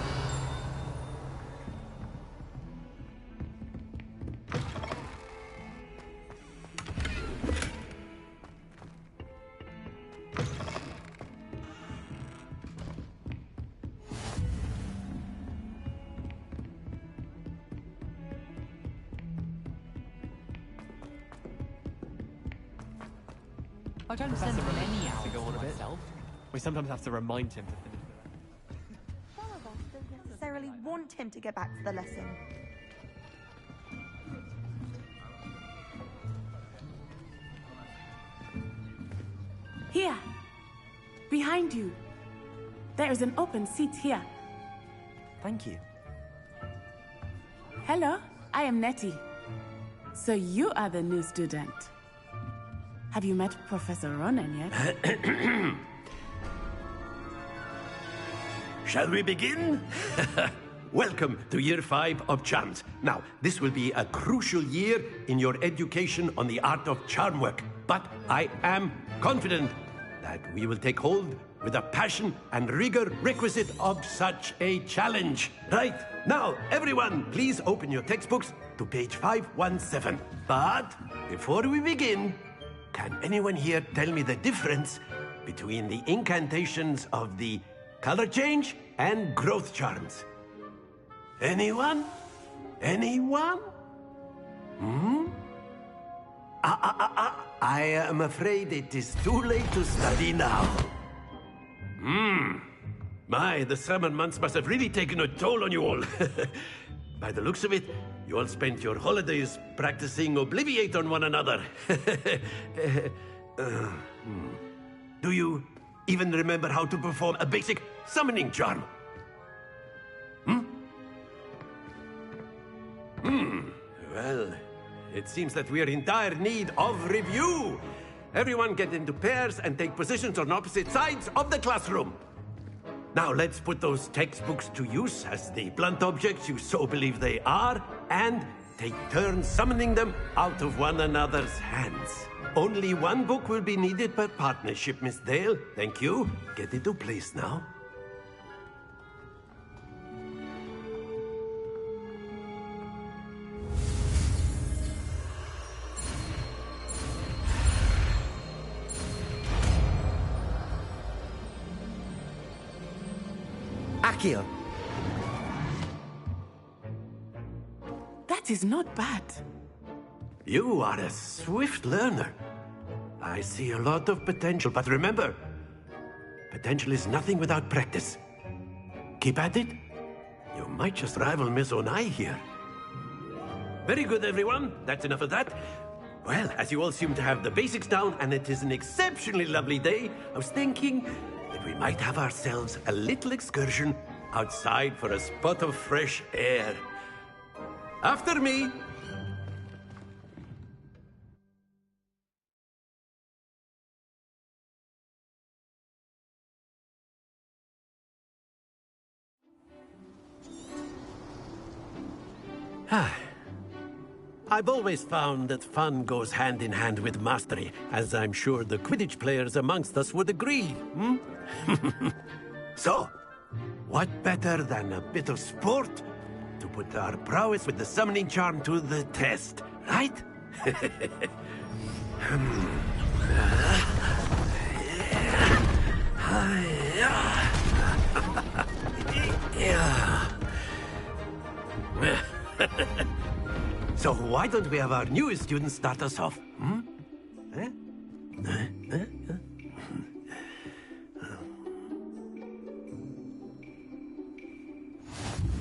I don't send him any hours to go on a bit. We sometimes have to remind him to finish Some of us don't necessarily want him to get back to the lesson. Here. Behind you. There is an open seat here. Thank you. Hello, I am Nettie. So you are the new student. Have you met Professor Ronan yet? Shall we begin? Welcome to Year 5 of Charms. Now, this will be a crucial year in your education on the art of charm work. But I am confident that we will take hold with the passion and rigor requisite of such a challenge. Right, now, everyone, please open your textbooks to page 517. But before we begin, can anyone here tell me the difference between the incantations of the color change and growth charms? Anyone? Anyone? I am afraid it is too late to study now. My, the summer months must have really taken a toll on you all. By the looks of it, you all spent your holidays practicing Obliviate on one another. Do you even remember how to perform a basic summoning charm? Well, it seems that we are in dire need of review. Everyone get into pairs and take positions on opposite sides of the classroom. Now let's put those textbooks to use as the blunt objects you so believe they are, and take turns summoning them out of one another's hands. Only one book will be needed per partnership, Miss Dale. Thank you. Get into place now. Accio. That is not bad. You are a swift learner. I see a lot of potential, but remember, potential is nothing without practice. Keep at it. You might just rival Miss Onai here. Very good, everyone. That's enough of that. Well, as you all seem to have the basics down, and it is an exceptionally lovely day, I was thinking that we might have ourselves a little excursion outside for a spot of fresh air. After me. I've always found that fun goes hand in hand with mastery, as I'm sure the Quidditch players amongst us would agree. So, what better than a bit of sport to put our prowess with the summoning charm to the test, right? So why don't we have our newest student start us off?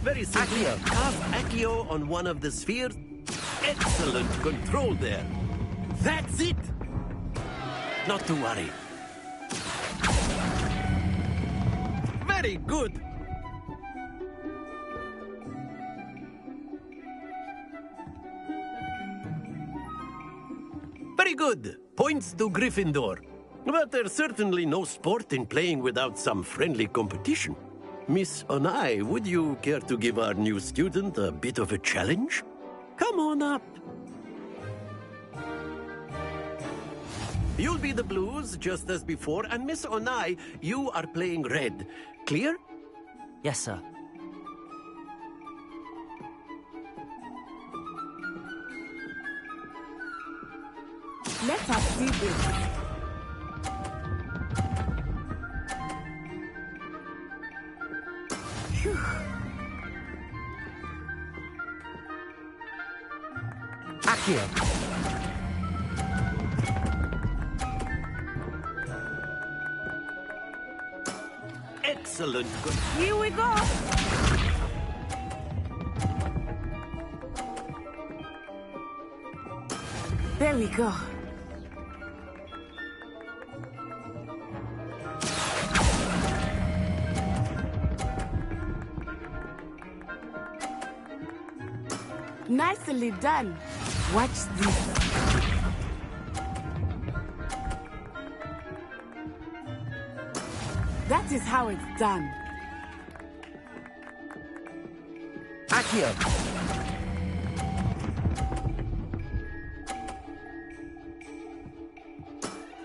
Very simply, cast Accio on one of the spheres. Excellent control there. That's it! Not to worry. Very good! Very good. Points to Gryffindor. But there's certainly no sport in playing without some friendly competition. Miss Onai, would you care to give our new student a bit of a challenge? Come on up. You'll be the blues, just as before, and Miss Onai, you are playing red. Clear? Yes, sir. Let us do this. Phew. Accio. excellent. Here we go. There we go. Nicely done. Watch this. That is how it's done. Accio!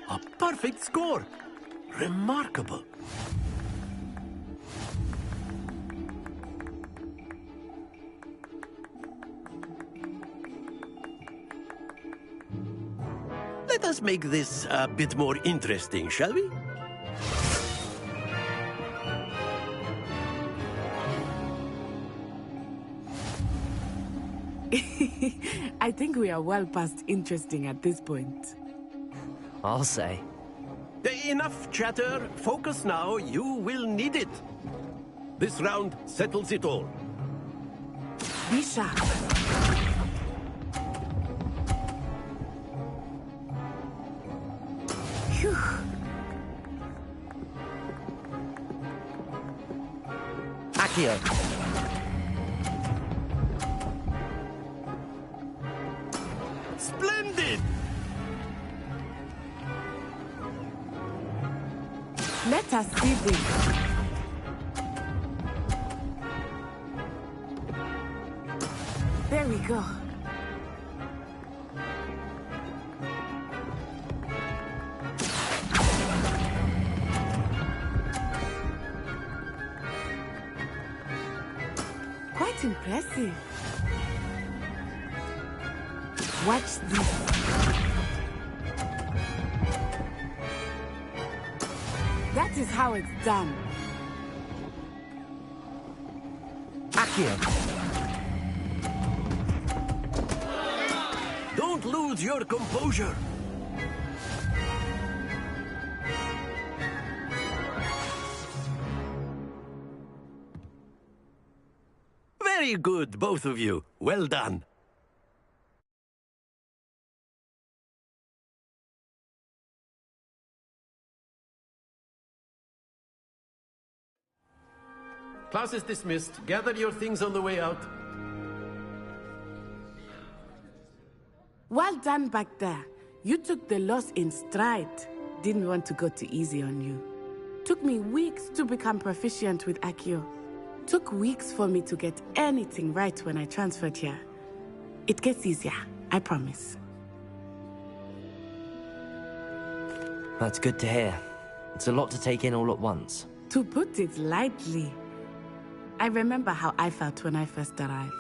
A perfect score. Remarkable. Let us make this a bit more interesting, shall we? I think we are well past interesting at this point. I'll say. Enough chatter. Focus now. You will need it. This round settles it all. Be sharp. Phew. Accio! Splendid! Let us see this. There we go. Quite impressive. Watch this. That is how it's done. Accio! Don't lose your composure. Very good, both of you. Well done. Class is dismissed. Gather your things on the way out. Well done back there. You took the loss in stride. Didn't want to go too easy on you. Took me weeks to become proficient with Accio. Took weeks for me to get anything right when I transferred here. It gets easier, I promise. That's good to hear. It's a lot to take in all at once. To put it lightly, I remember how I felt when I first arrived.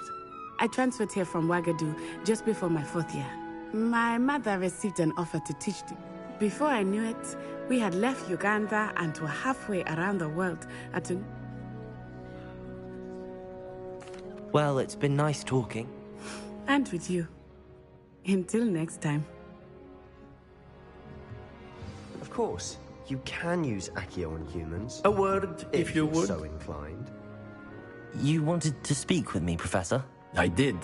I transferred here from Ouagadougou just before my 4th year. My mother received an offer to teach them. Before I knew it, we had left Uganda and were halfway around the world at a... Well, it's been nice talking. And with you. Until next time. Of course, you can use Accio on humans. A word, if you would. So inclined. You wanted to speak with me, Professor? I did.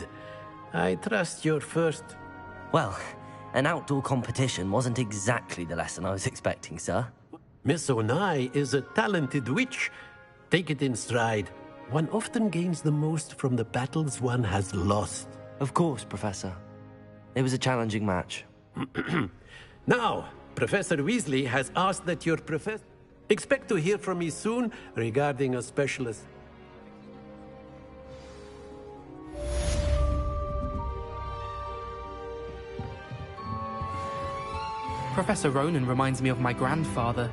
I trust your first... Well, an outdoor competition wasn't exactly the lesson I was expecting, sir. Miss Onai is a talented witch. Take it in stride. One often gains the most from the battles one has lost. Of course, Professor. It was a challenging match. Now, Professor Weasley has asked that your professor... Expect to hear from me soon regarding a specialist... Professor Ronan reminds me of my grandfather.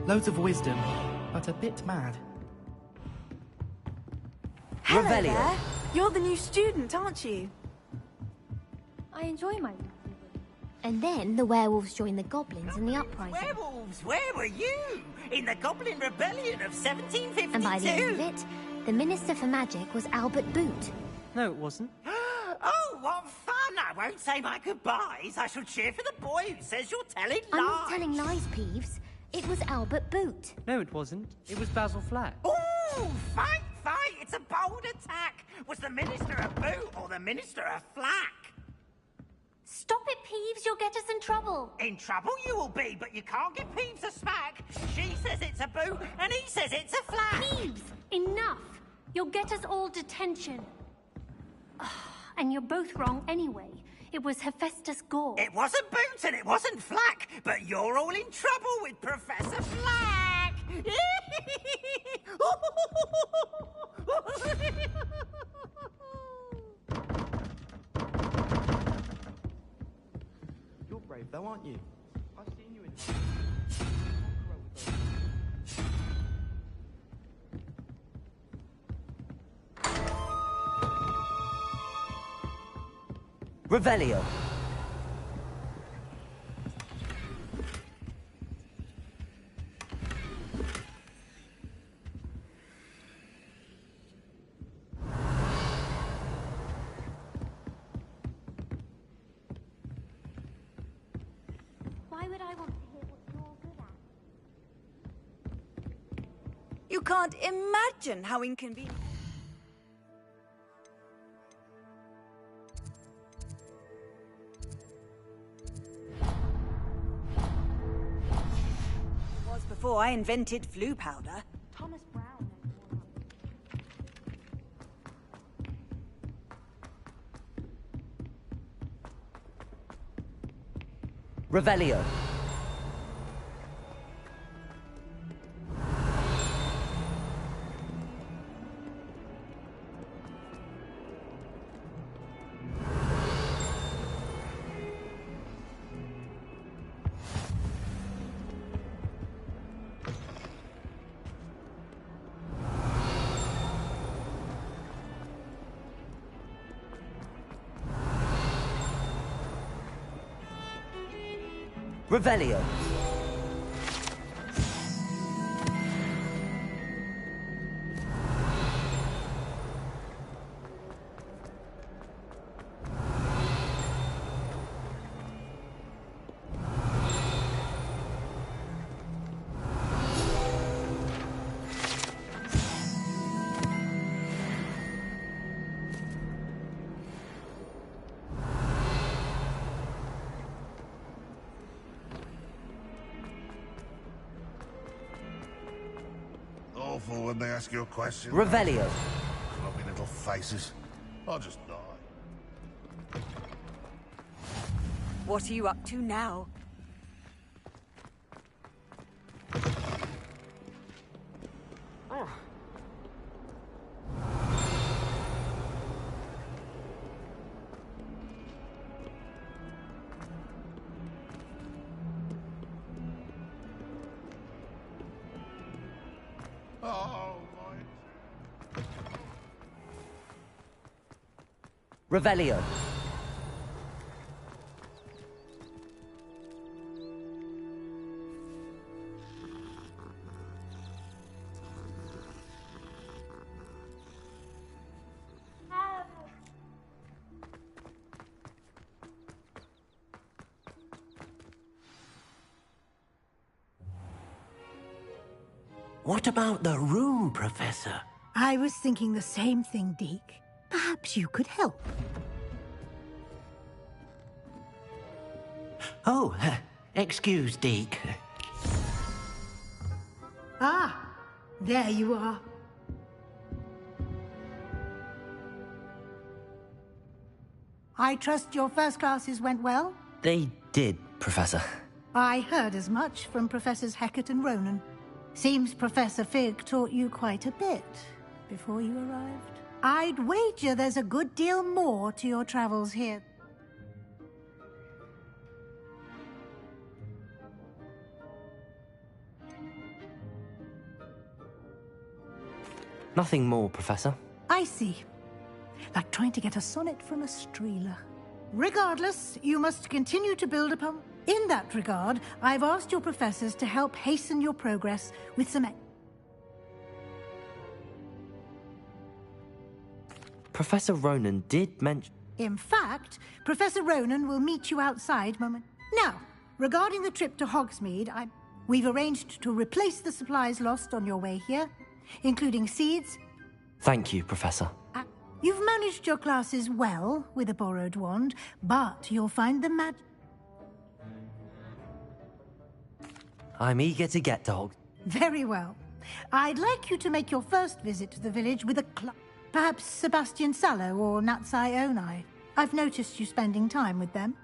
Loads of wisdom, but a bit mad. Hello there. You're the new student, aren't you? I enjoy my... And then the werewolves joined the goblins in the uprising. Werewolves, where were you? In the Goblin Rebellion of 1752? And by the end of it, the Minister for Magic was Albert Boot. No, it wasn't. Oh, what fun! I won't say my goodbyes. I shall cheer for the boy who says you're telling lies. I'm not telling lies, Peeves. It was Albert Boot. No, it wasn't. It was Basil Flack. Ooh, fight! It's a bold attack! Was the Minister a Boot or the Minister a Flack? Stop it, Peeves. You'll get us in trouble. In trouble you will be, but you can't give Peeves a smack. She says it's a Boot, and he says it's a Flack. Peeves, enough. You'll get us all detention. And you're both wrong anyway. It was Hephaestus Gore. It wasn't Boot and it wasn't Flack, but you're all in trouble with Professor Flack. You're brave though, aren't you? I've seen you in... Revelio. Why would I want to hear what you're good at? You can't imagine how inconvenient. Was before I invented flu powder. Thomas Brown. Revelio. Revelio. Awful when they ask you a question. Revelio. Clubby little faces. I'll just die. What are you up to now? Oh, my... Revelio. What about the room, Professor? I was thinking the same thing, Deke. Perhaps you could help. Oh, excuse, Deke. Ah, there you are. I trust your first classes went well? They did, Professor. I heard as much from Professors Hecat and Ronan. Seems Professor Fig taught you quite a bit before you arrived. I'd wager there's a good deal more to your travels here. Nothing more, Professor. I see. Like trying to get a sonnet from a streeler. Regardless, you must continue to build upon... In that regard, I've asked your professors to help hasten your progress with some... Professor Ronan did mention... In fact, Professor Ronan will meet you outside moment... Now, regarding the trip to Hogsmeade, We've arranged to replace the supplies lost on your way here, including seeds. Thank you, Professor. You've managed your classes well with a borrowed wand, but you'll find the I'm eager to get to Hogwarts. Very well. I'd like you to make your first visit to the village with a perhaps Sebastian Sallow or Natsai Onai. I've noticed you spending time with them.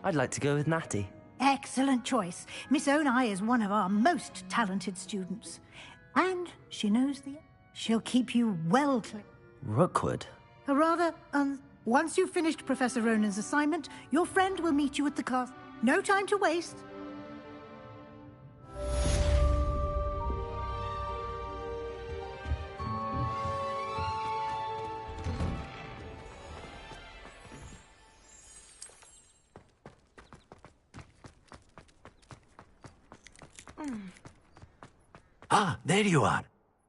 I'd like to go with Natty. Excellent choice. Miss Onai is one of our most talented students. And she knows she'll keep you well clean. Rookwood? Once you've finished Professor Ronan's assignment, your friend will meet you at the class. No time to waste. Ah, there you are.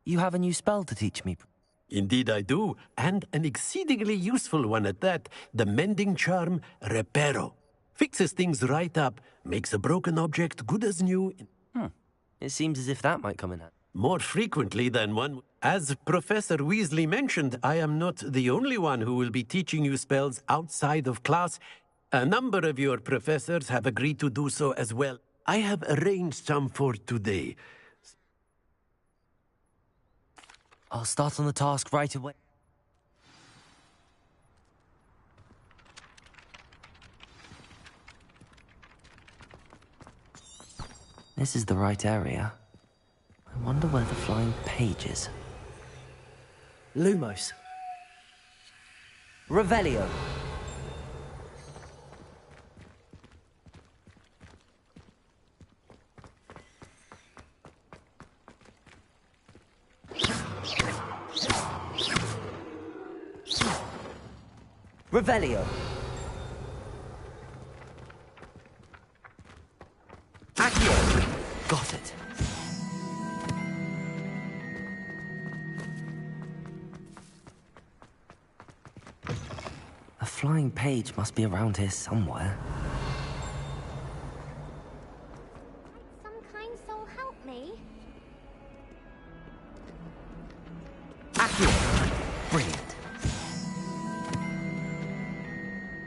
You have a new spell to teach me. Indeed I do, and an exceedingly useful one at that. The mending charm, Reparo. Fixes things right up, makes a broken object good as new. It seems as if that might come in handy. More frequently than one. As Professor Weasley mentioned, I am not the only one who will be teaching you spells outside of class. A number of your professors have agreed to do so as well. I have arranged some for today. I'll start on the task right away. This is the right area. I wonder where the flying page is. Lumos. Revelio. Revelio. Accio. Got it. A flying page must be around here somewhere. Some kind soul help me. Accio. Brilliant.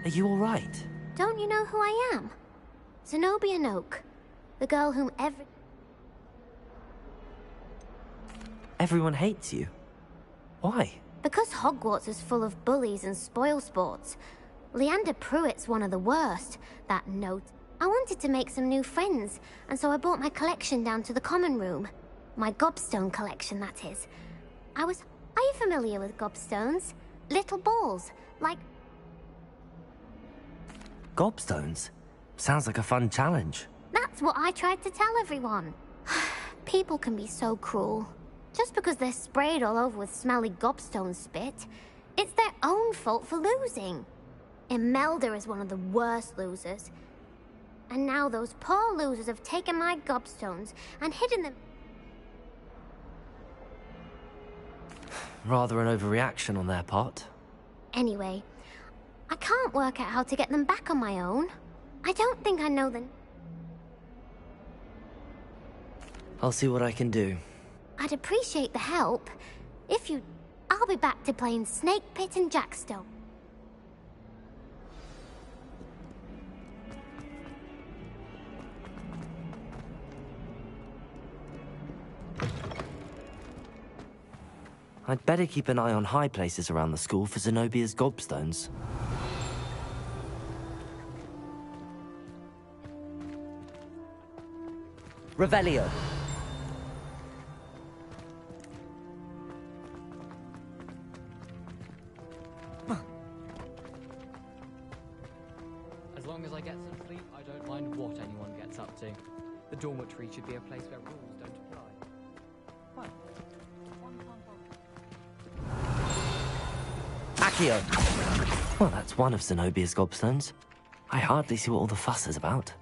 Are you all right? Don't you know who I am? Zenobia Noak. The girl whom Everyone hates you. Why? Because Hogwarts is full of bullies and spoilsports. Leander Pruitt's one of the worst. That note. I wanted to make some new friends, and so I brought my collection down to the common room. My gobstone collection, that is. Are you familiar with gobstones? Little balls, like... Gobstones? Sounds like a fun challenge. That's what I tried to tell everyone. People can be so cruel. Just because they're sprayed all over with smelly gobstone spit, it's their own fault for losing. Imelda is one of the worst losers. And now those poor losers have taken my gobstones and hidden them. Rather an overreaction on their part. Anyway, I can't work out how to get them back on my own. I don't think I know them. I'll see what I can do. I'd appreciate the help. If you... I'll be back to playing Snake Pit and Jackstone. I'd better keep an eye on high places around the school for Zenobia's gobstones. Revelio. As long as I get some sleep, I don't mind what anyone gets up to. The dormitory should be a place where rules don't apply. Well, Accio! Well, that's one of Zenobia's gobstones. I hardly see what all the fuss is about.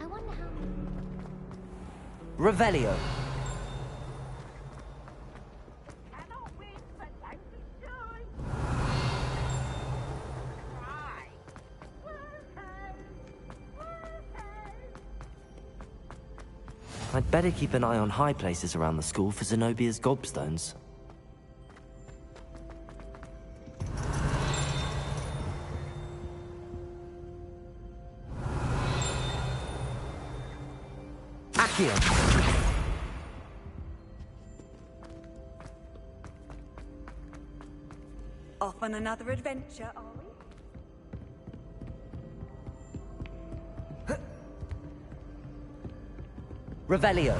I wonder how... Revelio. I'd better keep an eye on high places around the school for Zenobia's gobstones. Accio! Off on another adventure, are we? Revelio.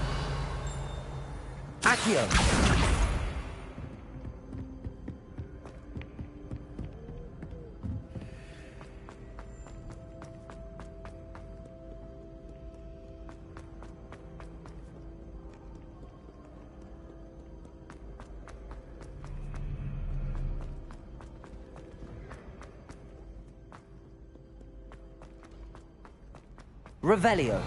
Accio. Revelio.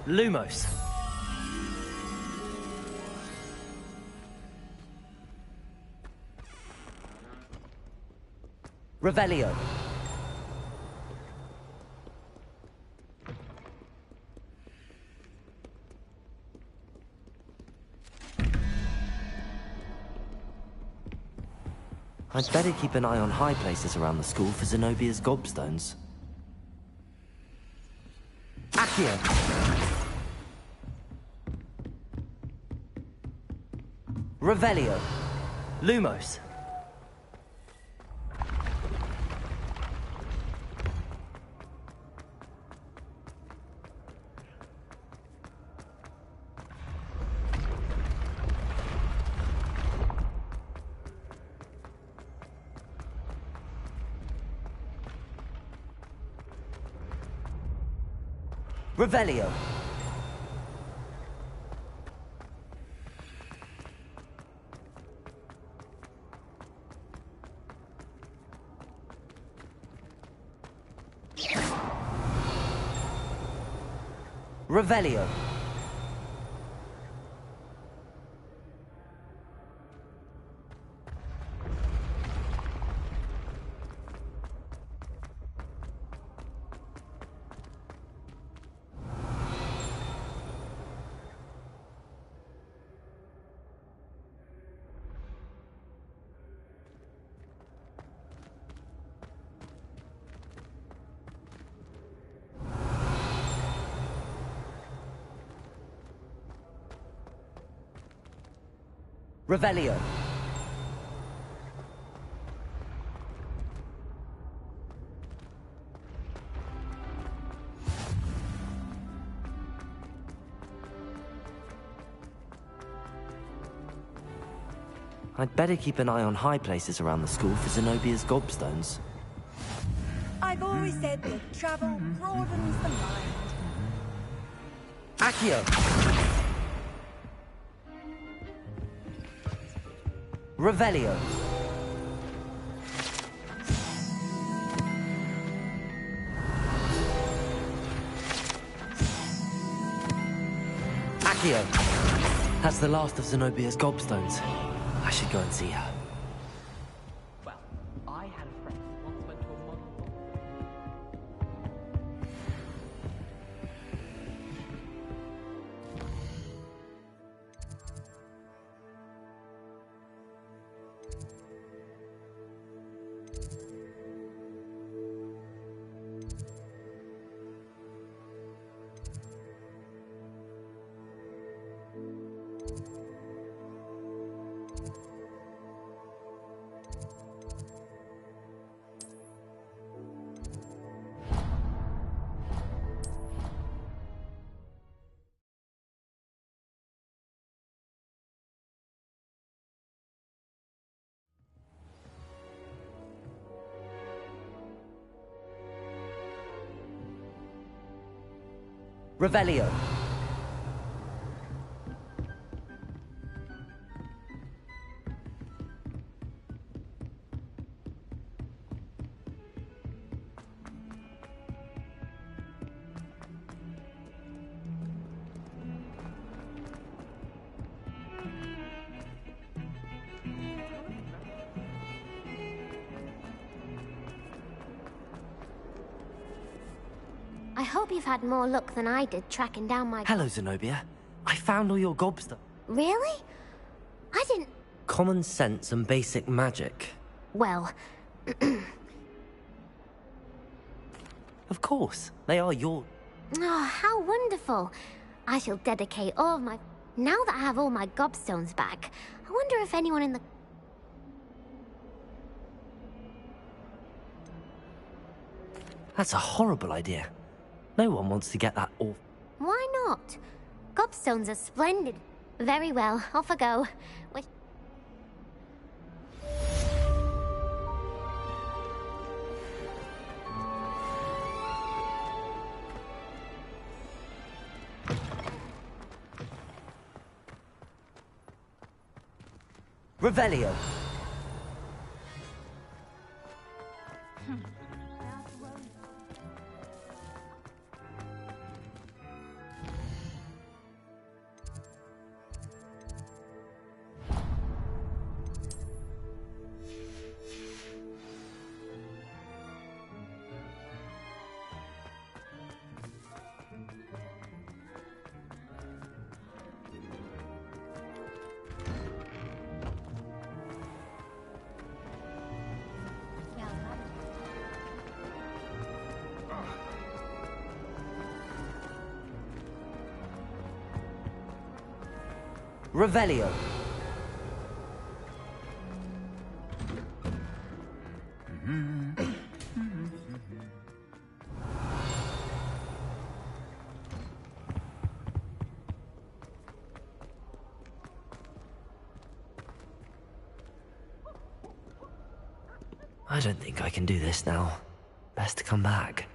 Lumos. Revelio. I'd better keep an eye on high places around the school for Zenobia's gobstones. Accio. Revelio. Lumos. Revelio. Revelio. Revelio. I'd better keep an eye on high places around the school for Zenobia's gobstones. I've always said that travel broadens the mind. Accio. Revelio. Theo, that's the last of Zenobia's gobstones. I should go and see her. Well, I had a friend who once went to a model. Revelio. I hope you've had more luck than I did tracking down my... Hello, Zenobia. I found all your gobstones. Really? I didn't... Common sense and basic magic. Well... Of course. They are your... Oh, how wonderful. I shall dedicate all of my... Now that I have all my gobstones back, I wonder if anyone in the... That's a horrible idea. No one wants to get that off. Why not? Gobstones are splendid. Very well, off I go. Revelio. Revelio. I don't think I can do this now. Best to come back.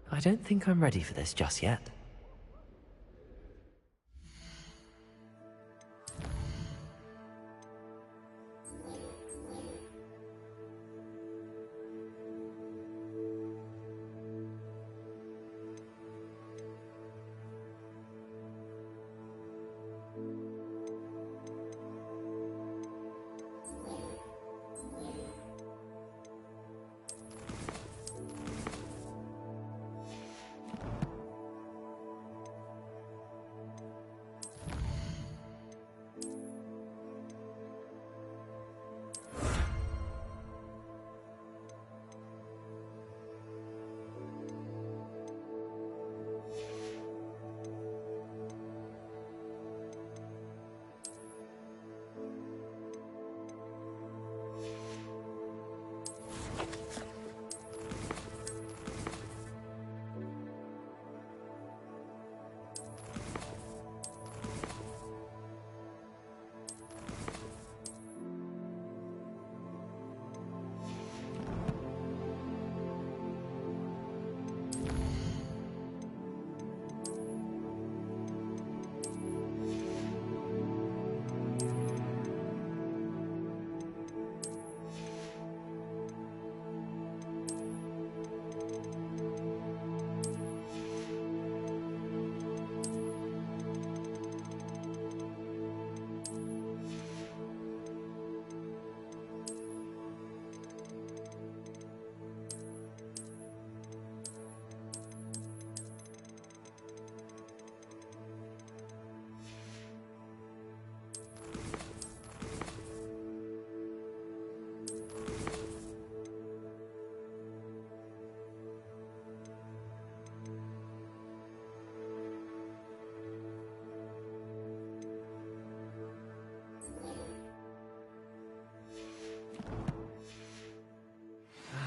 I don't think I'm ready for this just yet.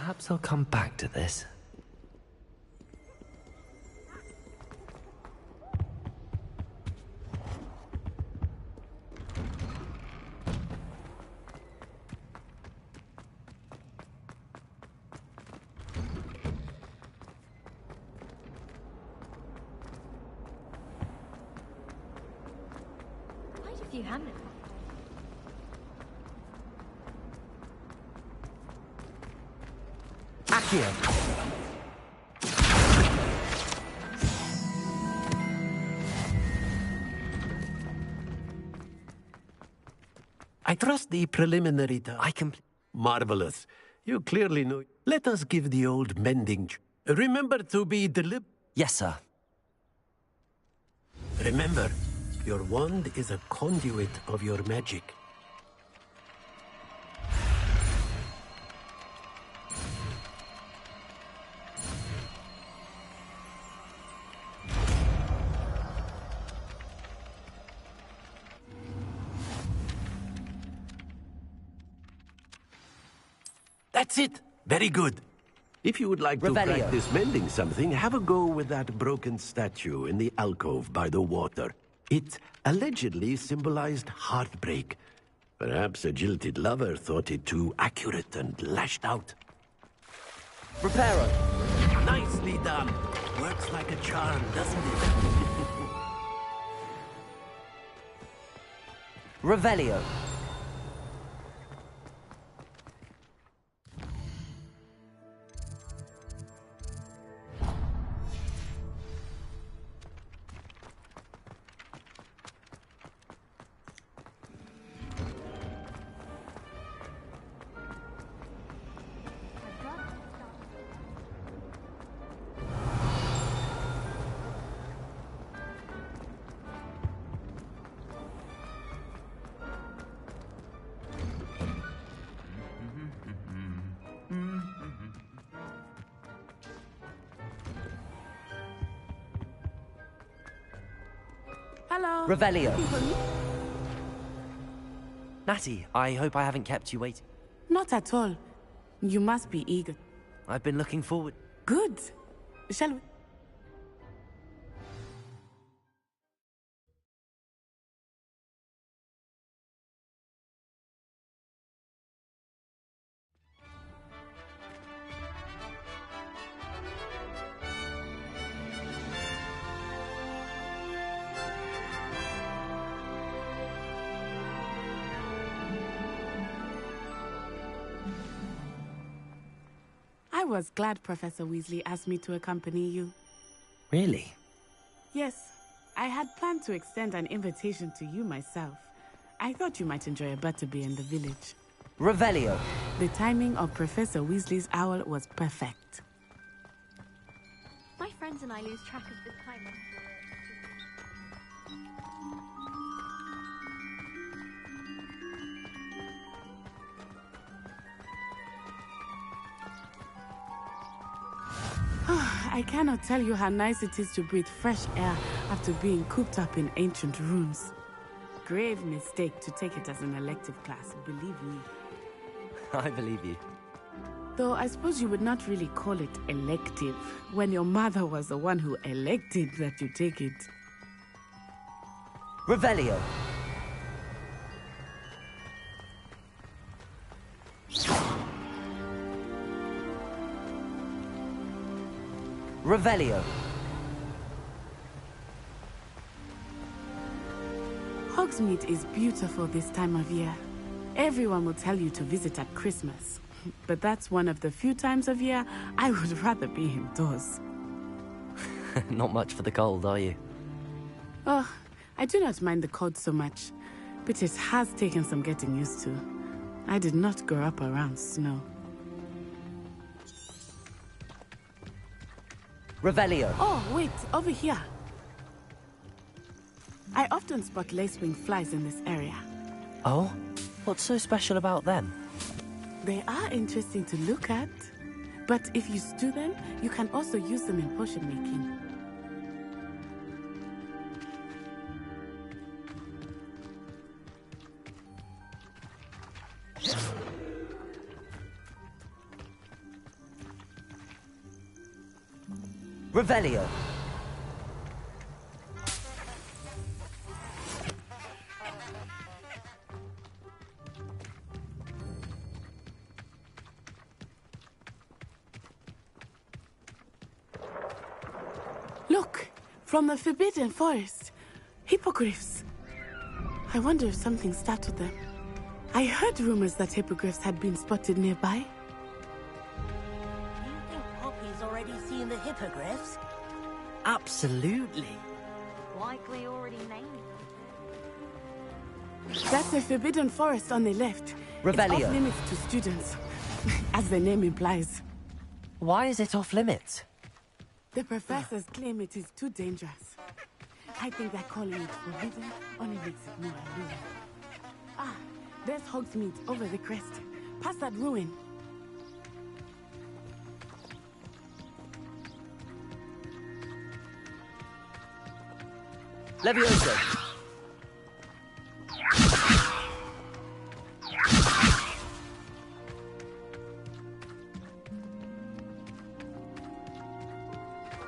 Perhaps I'll come back to this. Quite a few hamlets. Accio! I trust the preliminary I can... Marvelous. You clearly know... Let us give the old mending... Remember to be Yes, sir. Remember, your wand is a conduit of your magic. That's it. Very good. If you would like to practice mending something, have a go with that broken statue in the alcove by the water. It allegedly symbolized heartbreak. Perhaps a jilted lover thought it too accurate and lashed out. Reparo! Nicely done. Works like a charm, doesn't it? Revelio. Hello. Revelio. Natty, I hope I haven't kept you waiting. Not at all. You must be eager. I've been looking forward. Good. Shall we? I was glad Professor Weasley asked me to accompany you. Really? Yes, I had planned to extend an invitation to you myself. I thought you might enjoy a butterbeer in the village. Revelio. The timing of Professor Weasley's owl was perfect. My friends and I lose track of the time. I cannot tell you how nice it is to breathe fresh air after being cooped up in ancient rooms. Grave mistake to take it as an elective class, believe me. I believe you. Though I suppose you would not really call it elective when your mother was the one who elected that you take it. Revelio. Revelio. Hogsmeade is beautiful this time of year. Everyone will tell you to visit at Christmas. But that's one of the few times of year I would rather be indoors. Not much for the cold, are you? Oh, I do not mind the cold so much, but it has taken some getting used to. I did not grow up around snow. Revelio. Oh, wait, over here. I often spot lacewing flies in this area. Oh? What's so special about them? They are interesting to look at. But if you stew them, you can also use them in potion making. Revelio. Look, from the Forbidden Forest. Hippogriffs. I wonder if something startled them. I heard rumors that hippogriffs had been spotted nearby. You think Poppy's already seen the hippogriffs? Absolutely. Likely already named. That's the Forbidden Forest on the left. Revelio. It's off limits to students, as the name implies. Why is it off limits? The professors claim it is too dangerous. I think that calling it forbidden only makes it more alluring. Ah, there's Hogsmeade over the crest. Past that ruin. Levioso.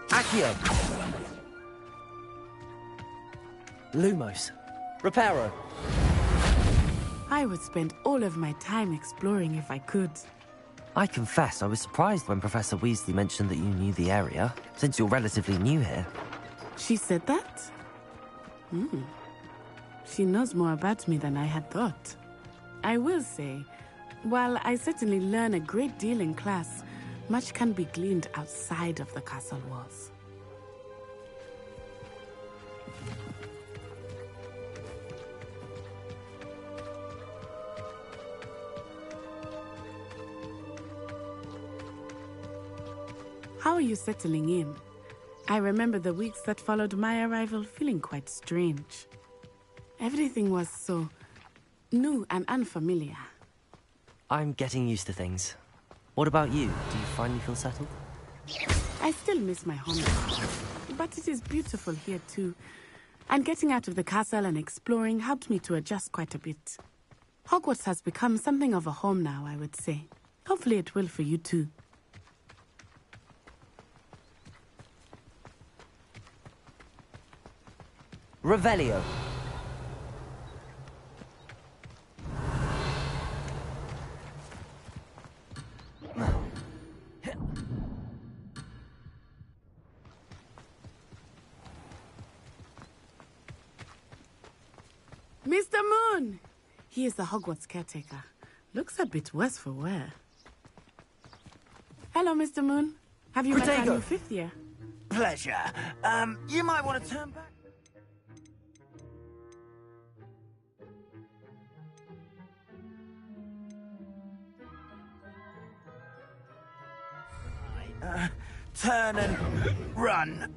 Accio. Lumos. Reparo. I would spend all of my time exploring if I could. I confess I was surprised when Professor Weasley mentioned that you knew the area, since you're relatively new here. She said that? She knows more about me than I had thought. I will say, while I certainly learn a great deal in class, much can be gleaned outside of the castle walls. How are you settling in? I remember the weeks that followed my arrival feeling quite strange. Everything was so new and unfamiliar. I'm getting used to things. What about you? Do you finally feel settled? I still miss my home, but it is beautiful here too. And getting out of the castle and exploring helped me to adjust quite a bit. Hogwarts has become something of a home now, I would say. Hopefully it will for you too. Revelio. Mr. Moon! He is the Hogwarts caretaker. Looks a bit worse for wear. Hello, Mr. Moon. Have you met our new fifth year? Pleasure. You might want to turn back. Turn and run.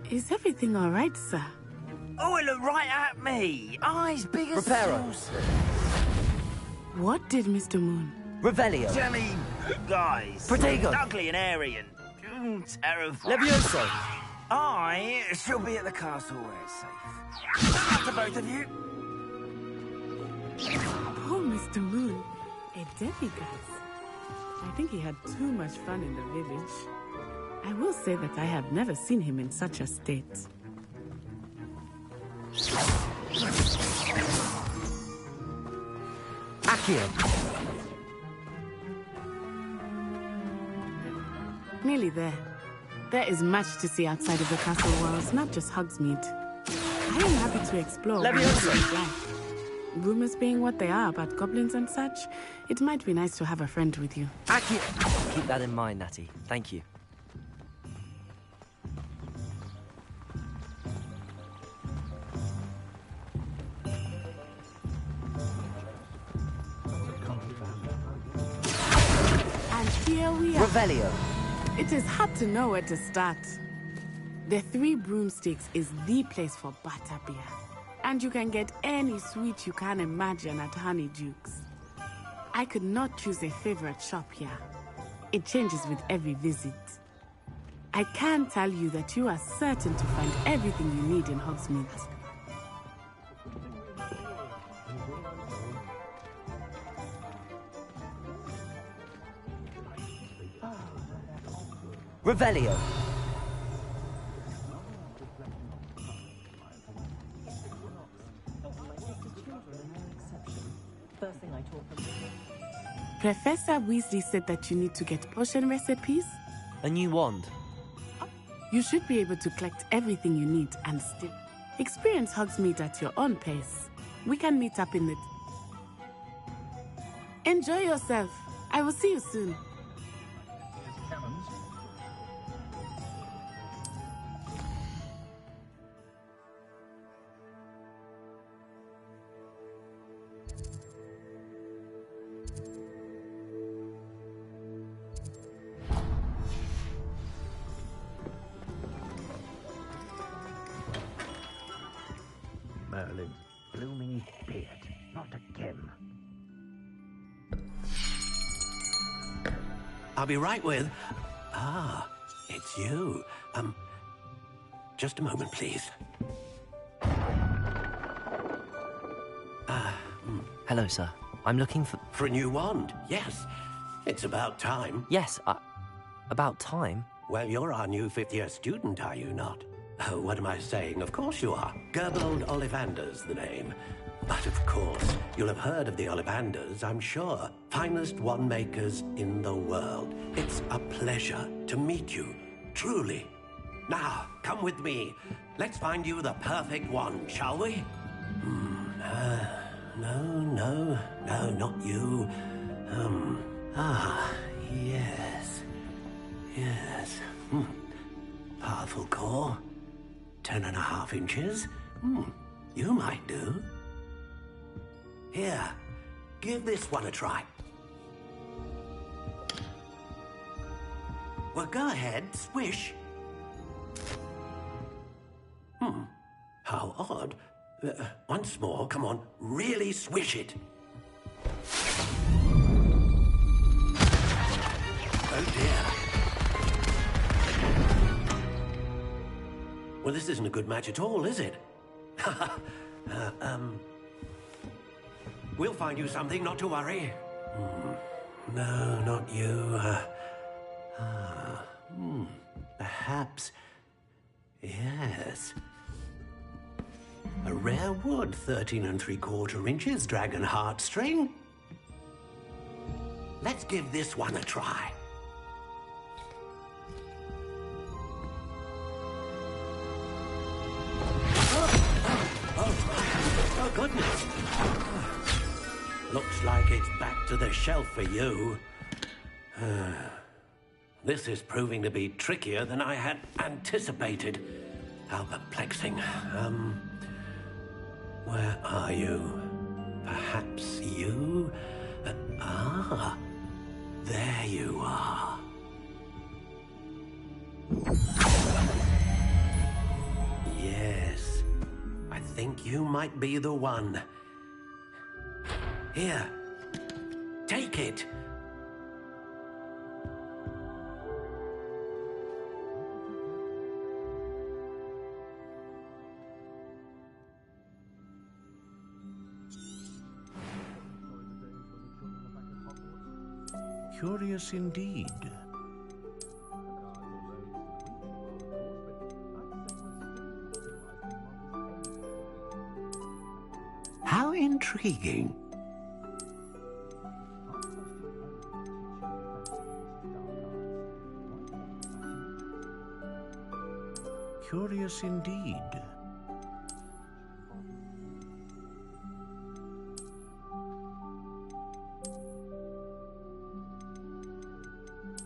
Is everything all right, sir? Oh, it looked right at me. Eyes big as Reparo. saucers. What did Mr. Moon? Revelio. Jelly guys. Protego. Ugly and airy and terrifying. Levioso. I shall be at the castle where it's safe. Good luck to both of you. Poor Mr. Moon. A demiguise. I think he had too much fun in the village. I will say that I have never seen him in such a state. Accio. Nearly there. There is much to see outside of the castle walls, not just Hogsmeade. I am happy to explore. Rumors being what they are about goblins and such, it might be nice to have a friend with you. Accio. Keep that in mind, Natty. Thank you. And here we are. Revelio. It is hard to know where to start. The Three Broomsticks is the place for butterbeer. And you can get any sweet you can imagine at Honeydukes. I could not choose a favorite shop here. It changes with every visit. I can tell you that you are certain to find everything you need in Hogsmeade. Revelio. Professor Weasley said that you need to get potion recipes. A new wand. You should be able to collect everything you need and still experience Hogsmeade at your own pace. We can meet up in the... Enjoy yourself. I will see you soon. Merlin's blooming beard, not again. I'll be right with... Ah, it's you. Just a moment, please. Hello, sir. I'm looking for... For a new wand, yes. It's about time. Yes, about time? Well, you're our new fifth-year student, are you not? Oh, what am I saying? Of course you are. Gerbold Ollivander's the name. But of course, you'll have heard of the Ollivanders, I'm sure. Finest wand makers in the world. It's a pleasure to meet you, truly. Now, come with me. Let's find you the perfect wand, shall we? No, not you. Yes. Powerful core. 10.5 inches. You might do. Here, give this one a try. Well, go ahead, swish. How odd. Once more, come on, really swish it. Oh dear. Well, this isn't a good match at all, is it? We'll find you something, not to worry. No, not you. Perhaps... Yes. A rare wood, 13 3/4 inches, dragon heartstring. Let's give this one a try. Oh, goodness. Looks like it's back to the shelf for you. This is proving to be trickier than I had anticipated. How perplexing. Where are you? Perhaps you? There you are. Yes, I think you might be the one. Here, take it. Curious indeed. How intriguing. Curious indeed.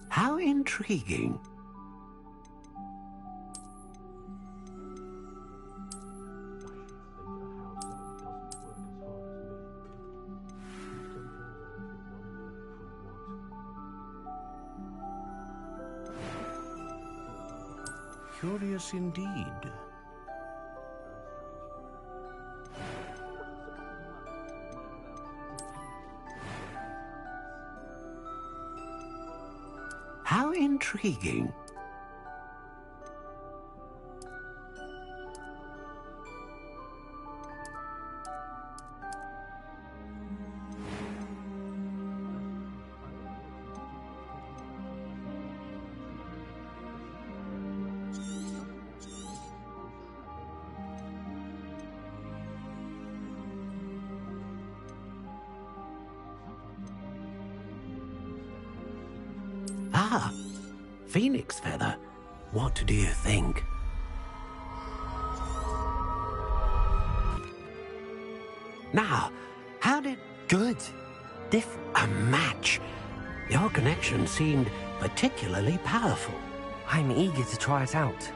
How intriguing. Curious indeed. intriguing. Ah, Phoenix Feather. What do you think? Now, how did... Good. A match. Your connection seemed particularly powerful. I'm eager to try it out.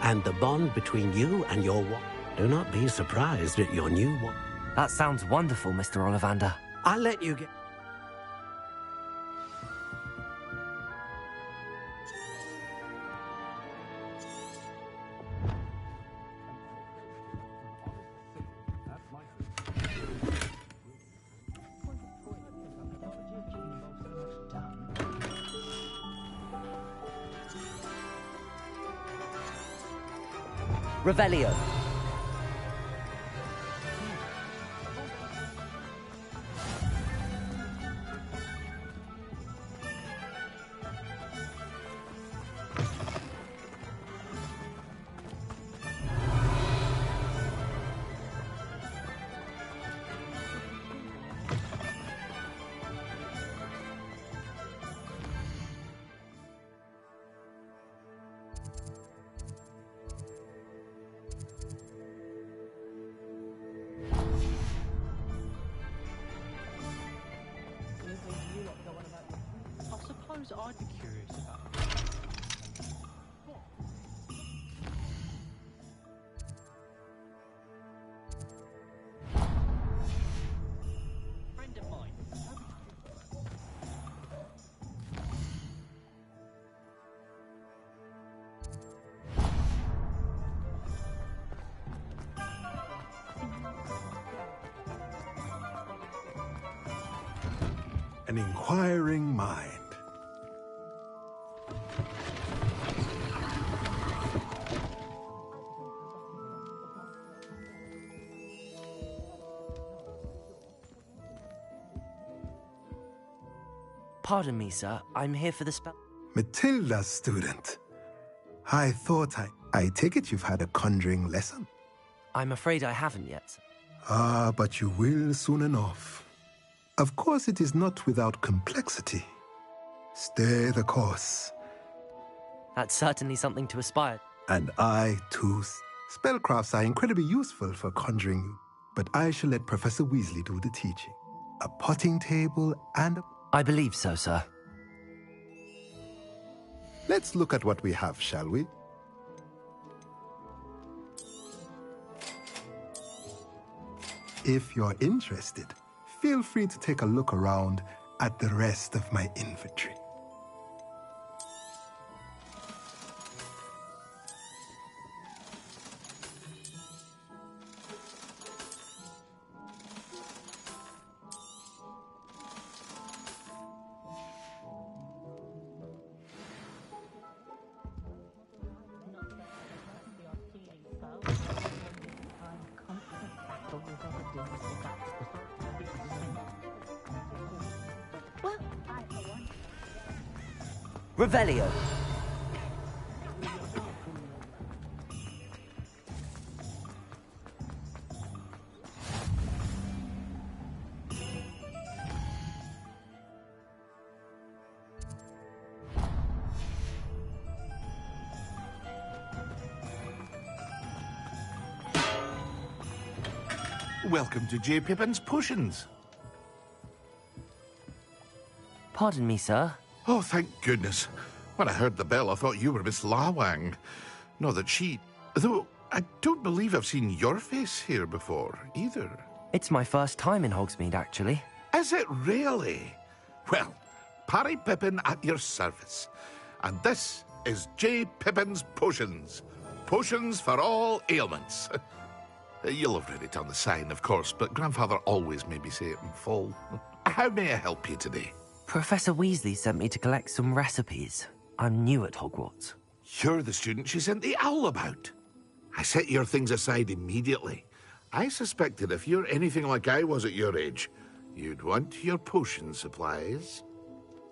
And the bond between you and your one. Do not be surprised at your new one. That sounds wonderful, Mr. Ollivander. I'll let you get... Revelio. I'd be curious about. Friend of mine. An inquiring mind. Pardon me, sir. I'm here for the spell. Matilda's student. I thought I take it you've had a conjuring lesson? I'm afraid I haven't yet. Ah, but you will soon enough. Of course, it is not without complexity. Stay the course. That's certainly something to aspire. And I, too. Spellcrafts are incredibly useful for conjuring you, but I shall let Professor Weasley do the teaching. A potting table and a... I believe so, sir. Let's look at what we have, shall we? If you're interested, feel free to take a look around at the rest of my inventory. Revelio. Welcome to J. Pippin's Potions. Pardon me, sir. Oh, thank goodness. When I heard the bell, I thought you were Miss Lawang. Not that she... Though, I don't believe I've seen your face here before, either. It's my first time in Hogsmeade, actually. Is it really? Well, Parry Pippin at your service. And this is J. Pippin's Potions. Potions for all ailments. You'll have read it on the sign, of course, but Grandfather always made me say it in full. How may I help you today? Professor Weasley sent me to collect some recipes. I'm new at Hogwarts. You're the student she sent the owl about. I set your things aside immediately. I suspected if you're anything like I was at your age, you'd want your potion supplies.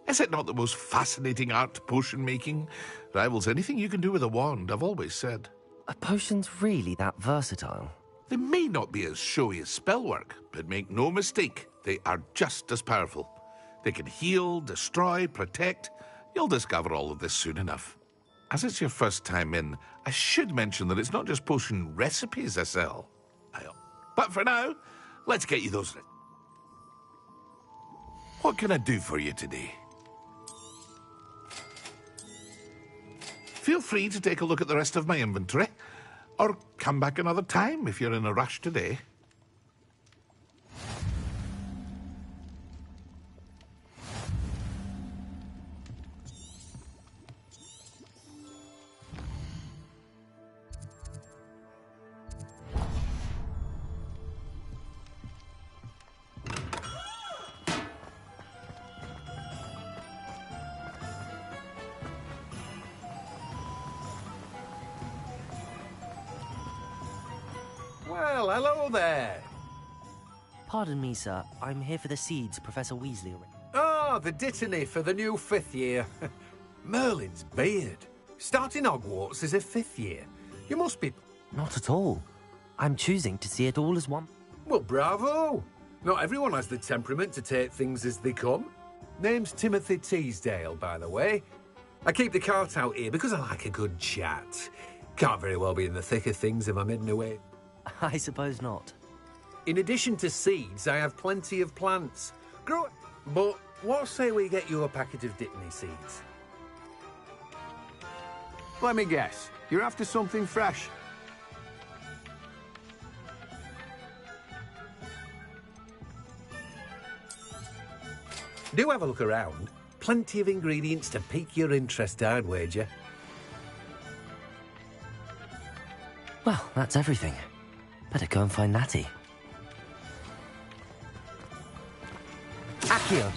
Is it not the most fascinating art, potion making? Rivals anything you can do with a wand, I've always said. Are potions really that versatile? They may not be as showy as spellwork, but make no mistake, they are just as powerful. They can heal, destroy, protect. You'll discover all of this soon enough. As it's your first time in, I should mention that it's not just potion recipes I sell. But for now, let's get you those. What can I do for you today? Feel free to take a look at the rest of my inventory, or come back another time if you're in a rush today. Well, hello there. Pardon me, sir. I'm here for the seeds Professor Weasley arranged. Ah, the dittany for the new 5th year. Merlin's beard. Starting Hogwarts is a 5th year. You must be... Not at all. I'm choosing to see it all as one. Well, bravo. Not everyone has the temperament to take things as they come. Name's Timothy Teasdale, by the way. I keep the cart out here because I like a good chat. Can't very well be in the thick of things if I'm hidden away. I suppose not. In addition to seeds, I have plenty of plants. But what say we get you a packet of dittany seeds? Let me guess. You're after something fresh. Do have a look around. Plenty of ingredients to pique your interest, I'd wager. Well, that's everything. Better go and find Natty. Accio!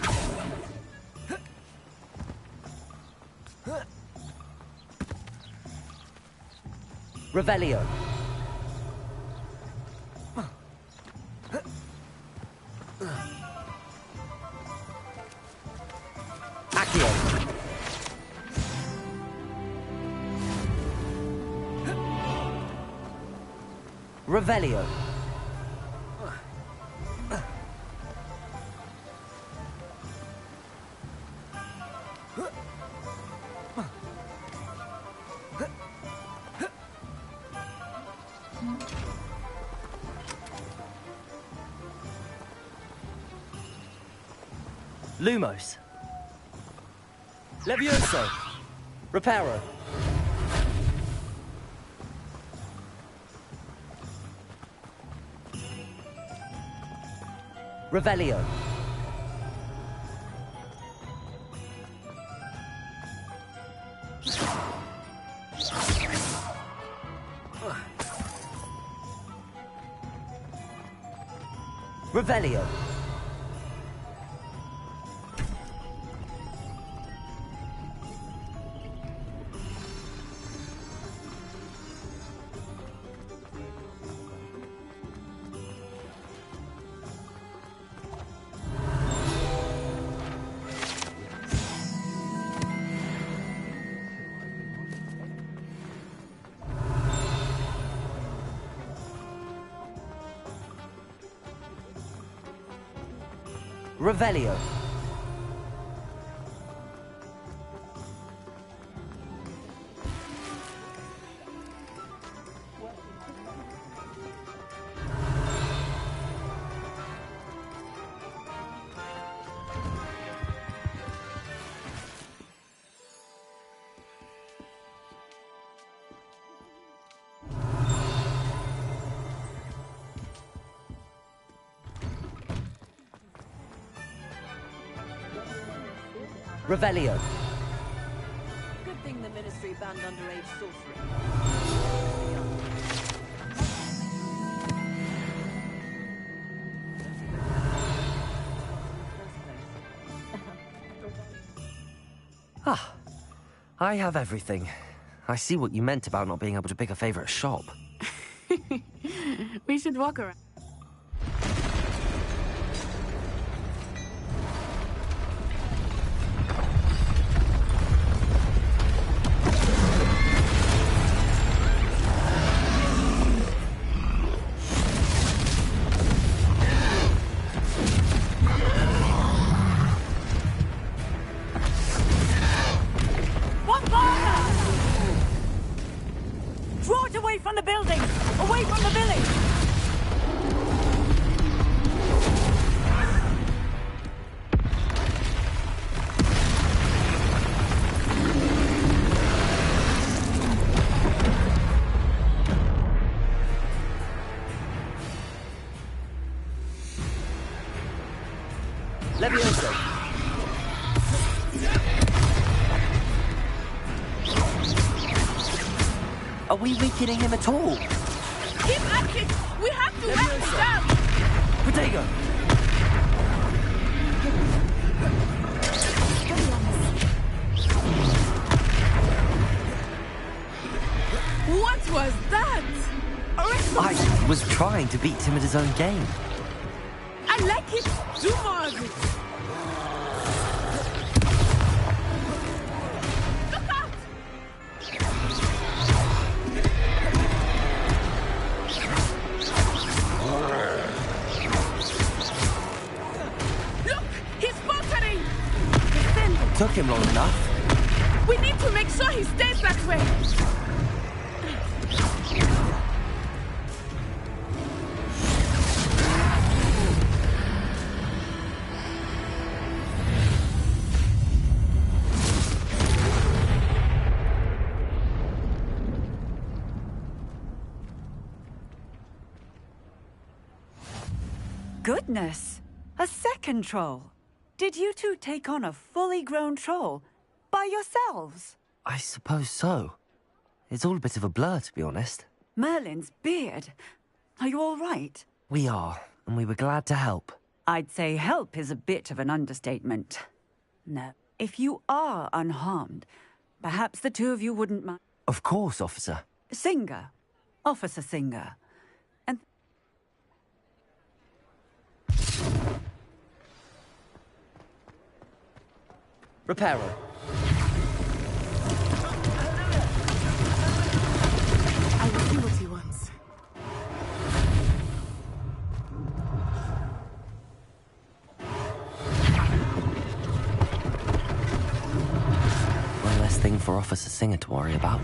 Revelio! Accio! Revelio! Lumos. Levioso. Reparo. Revelio. Revelio. Revelio. Revelio. Good thing the Ministry banned underage sorcery. I have everything. I see what you meant about not being able to pick a favorite shop. We should walk around. Draw it away from the building! Away from the village! Levioso! Are we weakening him at all? Keep at it! We have to wear him down! Protego! What was that? I was trying to beat him at his own game. I like it! Do more of it! Look out! Look! He's faltering! Took him long enough. We need to make sure he stays that way! Goodness! A second troll! Did you two take on a fully grown troll? By yourselves? I suppose so. It's all a bit of a blur, to be honest. Merlin's beard. Are you all right? We are, and we were glad to help. I'd say help is a bit of an understatement. No. If you are unharmed, perhaps the two of you wouldn't mind. Of course, officer. Singer. Officer Singer. And... Reparo. I will see what he wants. One less thing for Officer Singer to worry about.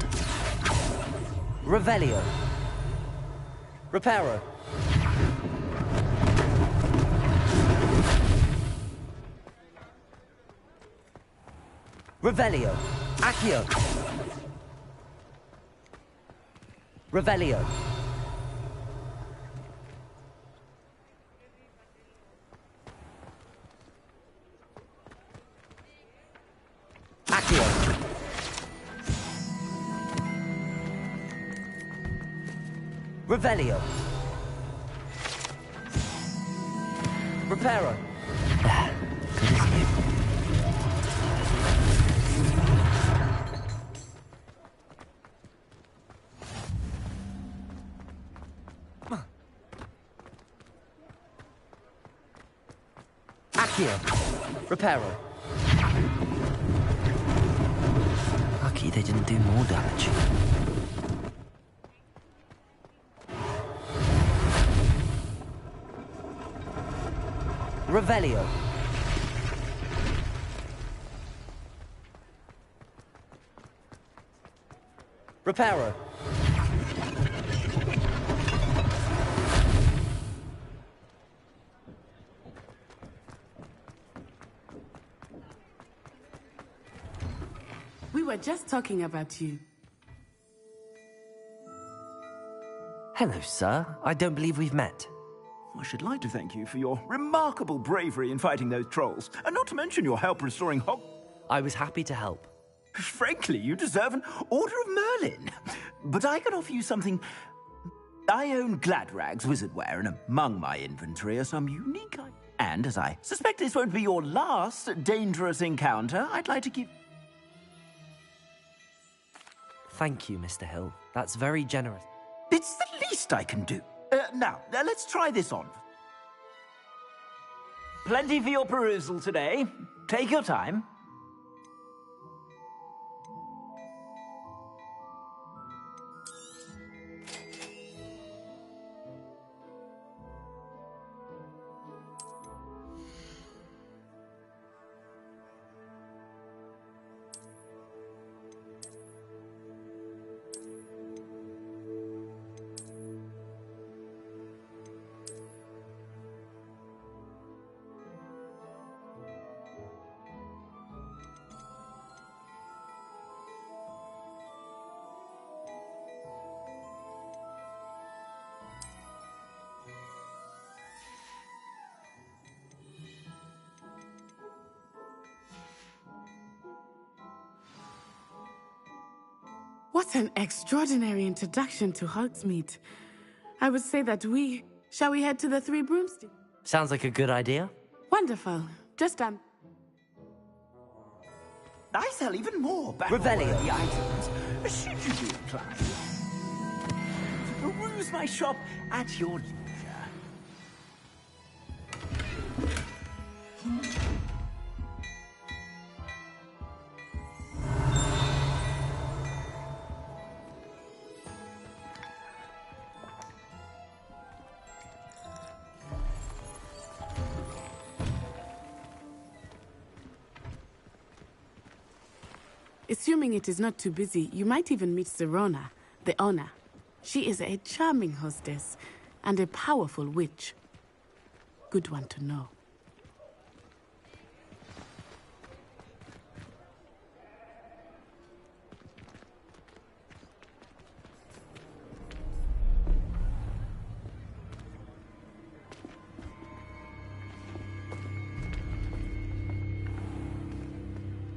Revelio. Reparo. Revelio. Accio. Revelio. Accio. Revelio. Reparo. Good as new. Accio. Reparo. Lucky they didn't do more damage. Revelio. Reparo. We were just talking about you. Hello, sir. I don't believe we've met. I should like to thank you for your remarkable bravery in fighting those trolls, and not to mention your help restoring I was happy to help. Frankly, you deserve an Order of Merlin. But I can offer you something. I own Gladrag's wizardware, and among my inventory are some unique items. And as I suspect this won't be your last dangerous encounter, I'd like to give... Thank you, Mr. Hill. That's very generous. It's the least I can do. Now, let's try this on. Plenty for your perusal today. Take your time. What an extraordinary introduction to Hogsmeade. I would say that shall we head to the Three Broomsticks? Sounds like a good idea. Wonderful. Just, I sell even more back Revelio. the items. Should you be inclined to peruse my shop at your leisure. Assuming it is not too busy, you might even meet Serona, the owner. She is a charming hostess and a powerful witch. Good one to know.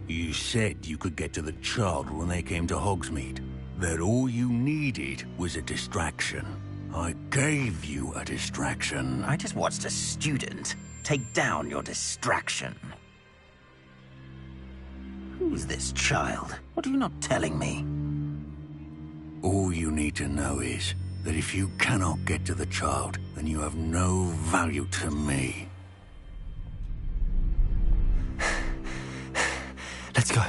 You said you could get to the child when they came to Hogsmeade. That all you needed was a distraction. I gave you a distraction. I just watched a student take down your distraction. Who's this child? What are you not telling me? All you need to know is that if you cannot get to the child, then you have no value to me. Let's go.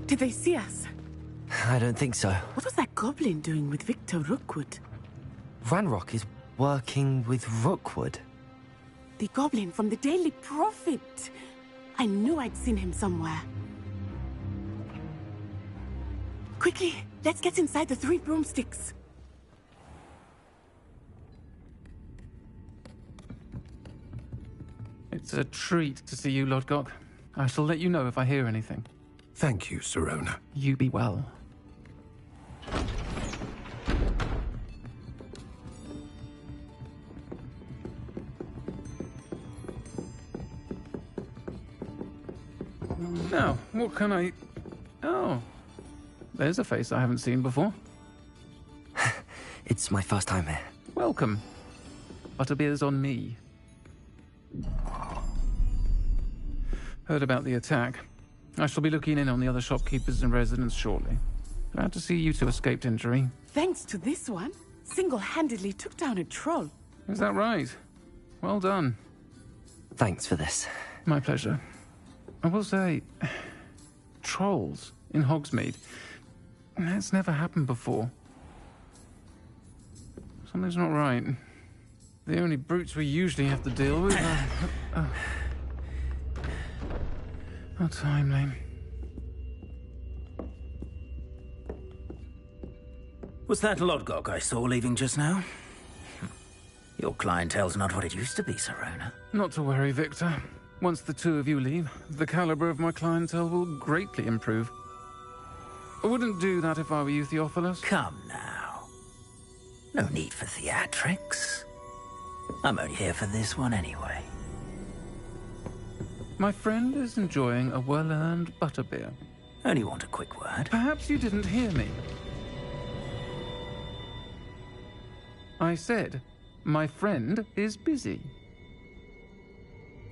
Did they see us? I don't think so. What was that goblin doing with Victor Rookwood? Ranrock is working with Rookwood. The goblin from the Daily Prophet. I knew I'd seen him somewhere. Quickly, let's get inside the Three Broomsticks. It's a treat to see you, Lodgok. I shall let you know if I hear anything. Thank you, Serona. You be well. Now, what can I... Oh, there's a face I haven't seen before. It's my first time here. Welcome. Butterbeer's on me. Heard about the attack. I shall be looking in on the other shopkeepers and residents shortly. Glad to see you two escaped injury. Thanks to this one, single-handedly took down a troll. Is that right? Well done. Thanks for this. My pleasure. I will say, trolls in Hogsmeade. That's never happened before. Something's not right. The only brutes we usually have to deal with are timely. Was that Lodgok I saw leaving just now? Your clientele's not what it used to be, Serona. Not to worry, Victor. Once the two of you leave, the caliber of my clientele will greatly improve. I wouldn't do that if I were you, Theophilus. Come now. No need for theatrics. I'm only here for this one anyway. My friend is enjoying a well-earned butterbeer. Only want a quick word. Perhaps you didn't hear me. I said, my friend is busy.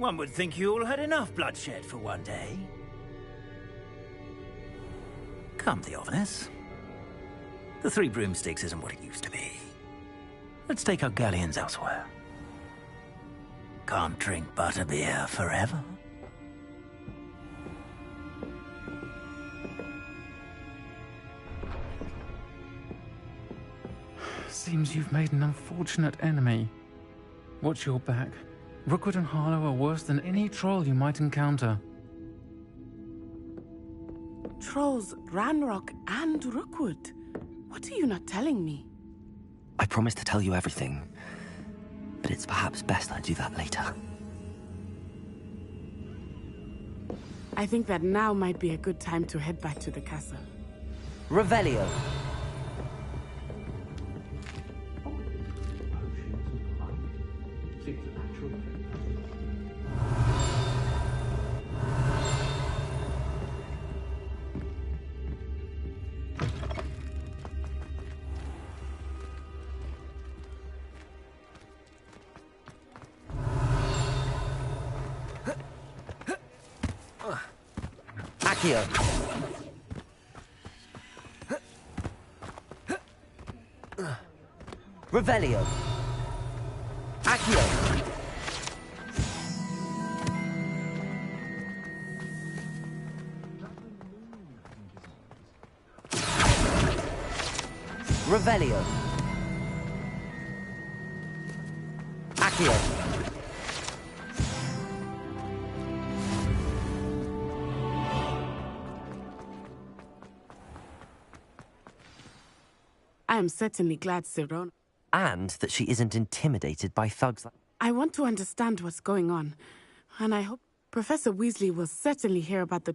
One would think you all had enough bloodshed for one day. Come, Theophilus. The Three Broomsticks isn't what it used to be. Let's take our galleons elsewhere. Can't drink butterbeer forever. Seems you've made an unfortunate enemy. Watch your back. Rookwood and Harlow are worse than any troll you might encounter. Trolls, Ranrock, and Rookwood. What are you not telling me? I promised to tell you everything, but it's perhaps best I do that later. I think that now might be a good time to head back to the castle. Revelio. Accio. Revelio. Accio. Revelio. Accio. I am certainly glad Sirona... And that she isn't intimidated by thugs like... I want to understand what's going on, and I hope Professor Weasley will certainly hear about the...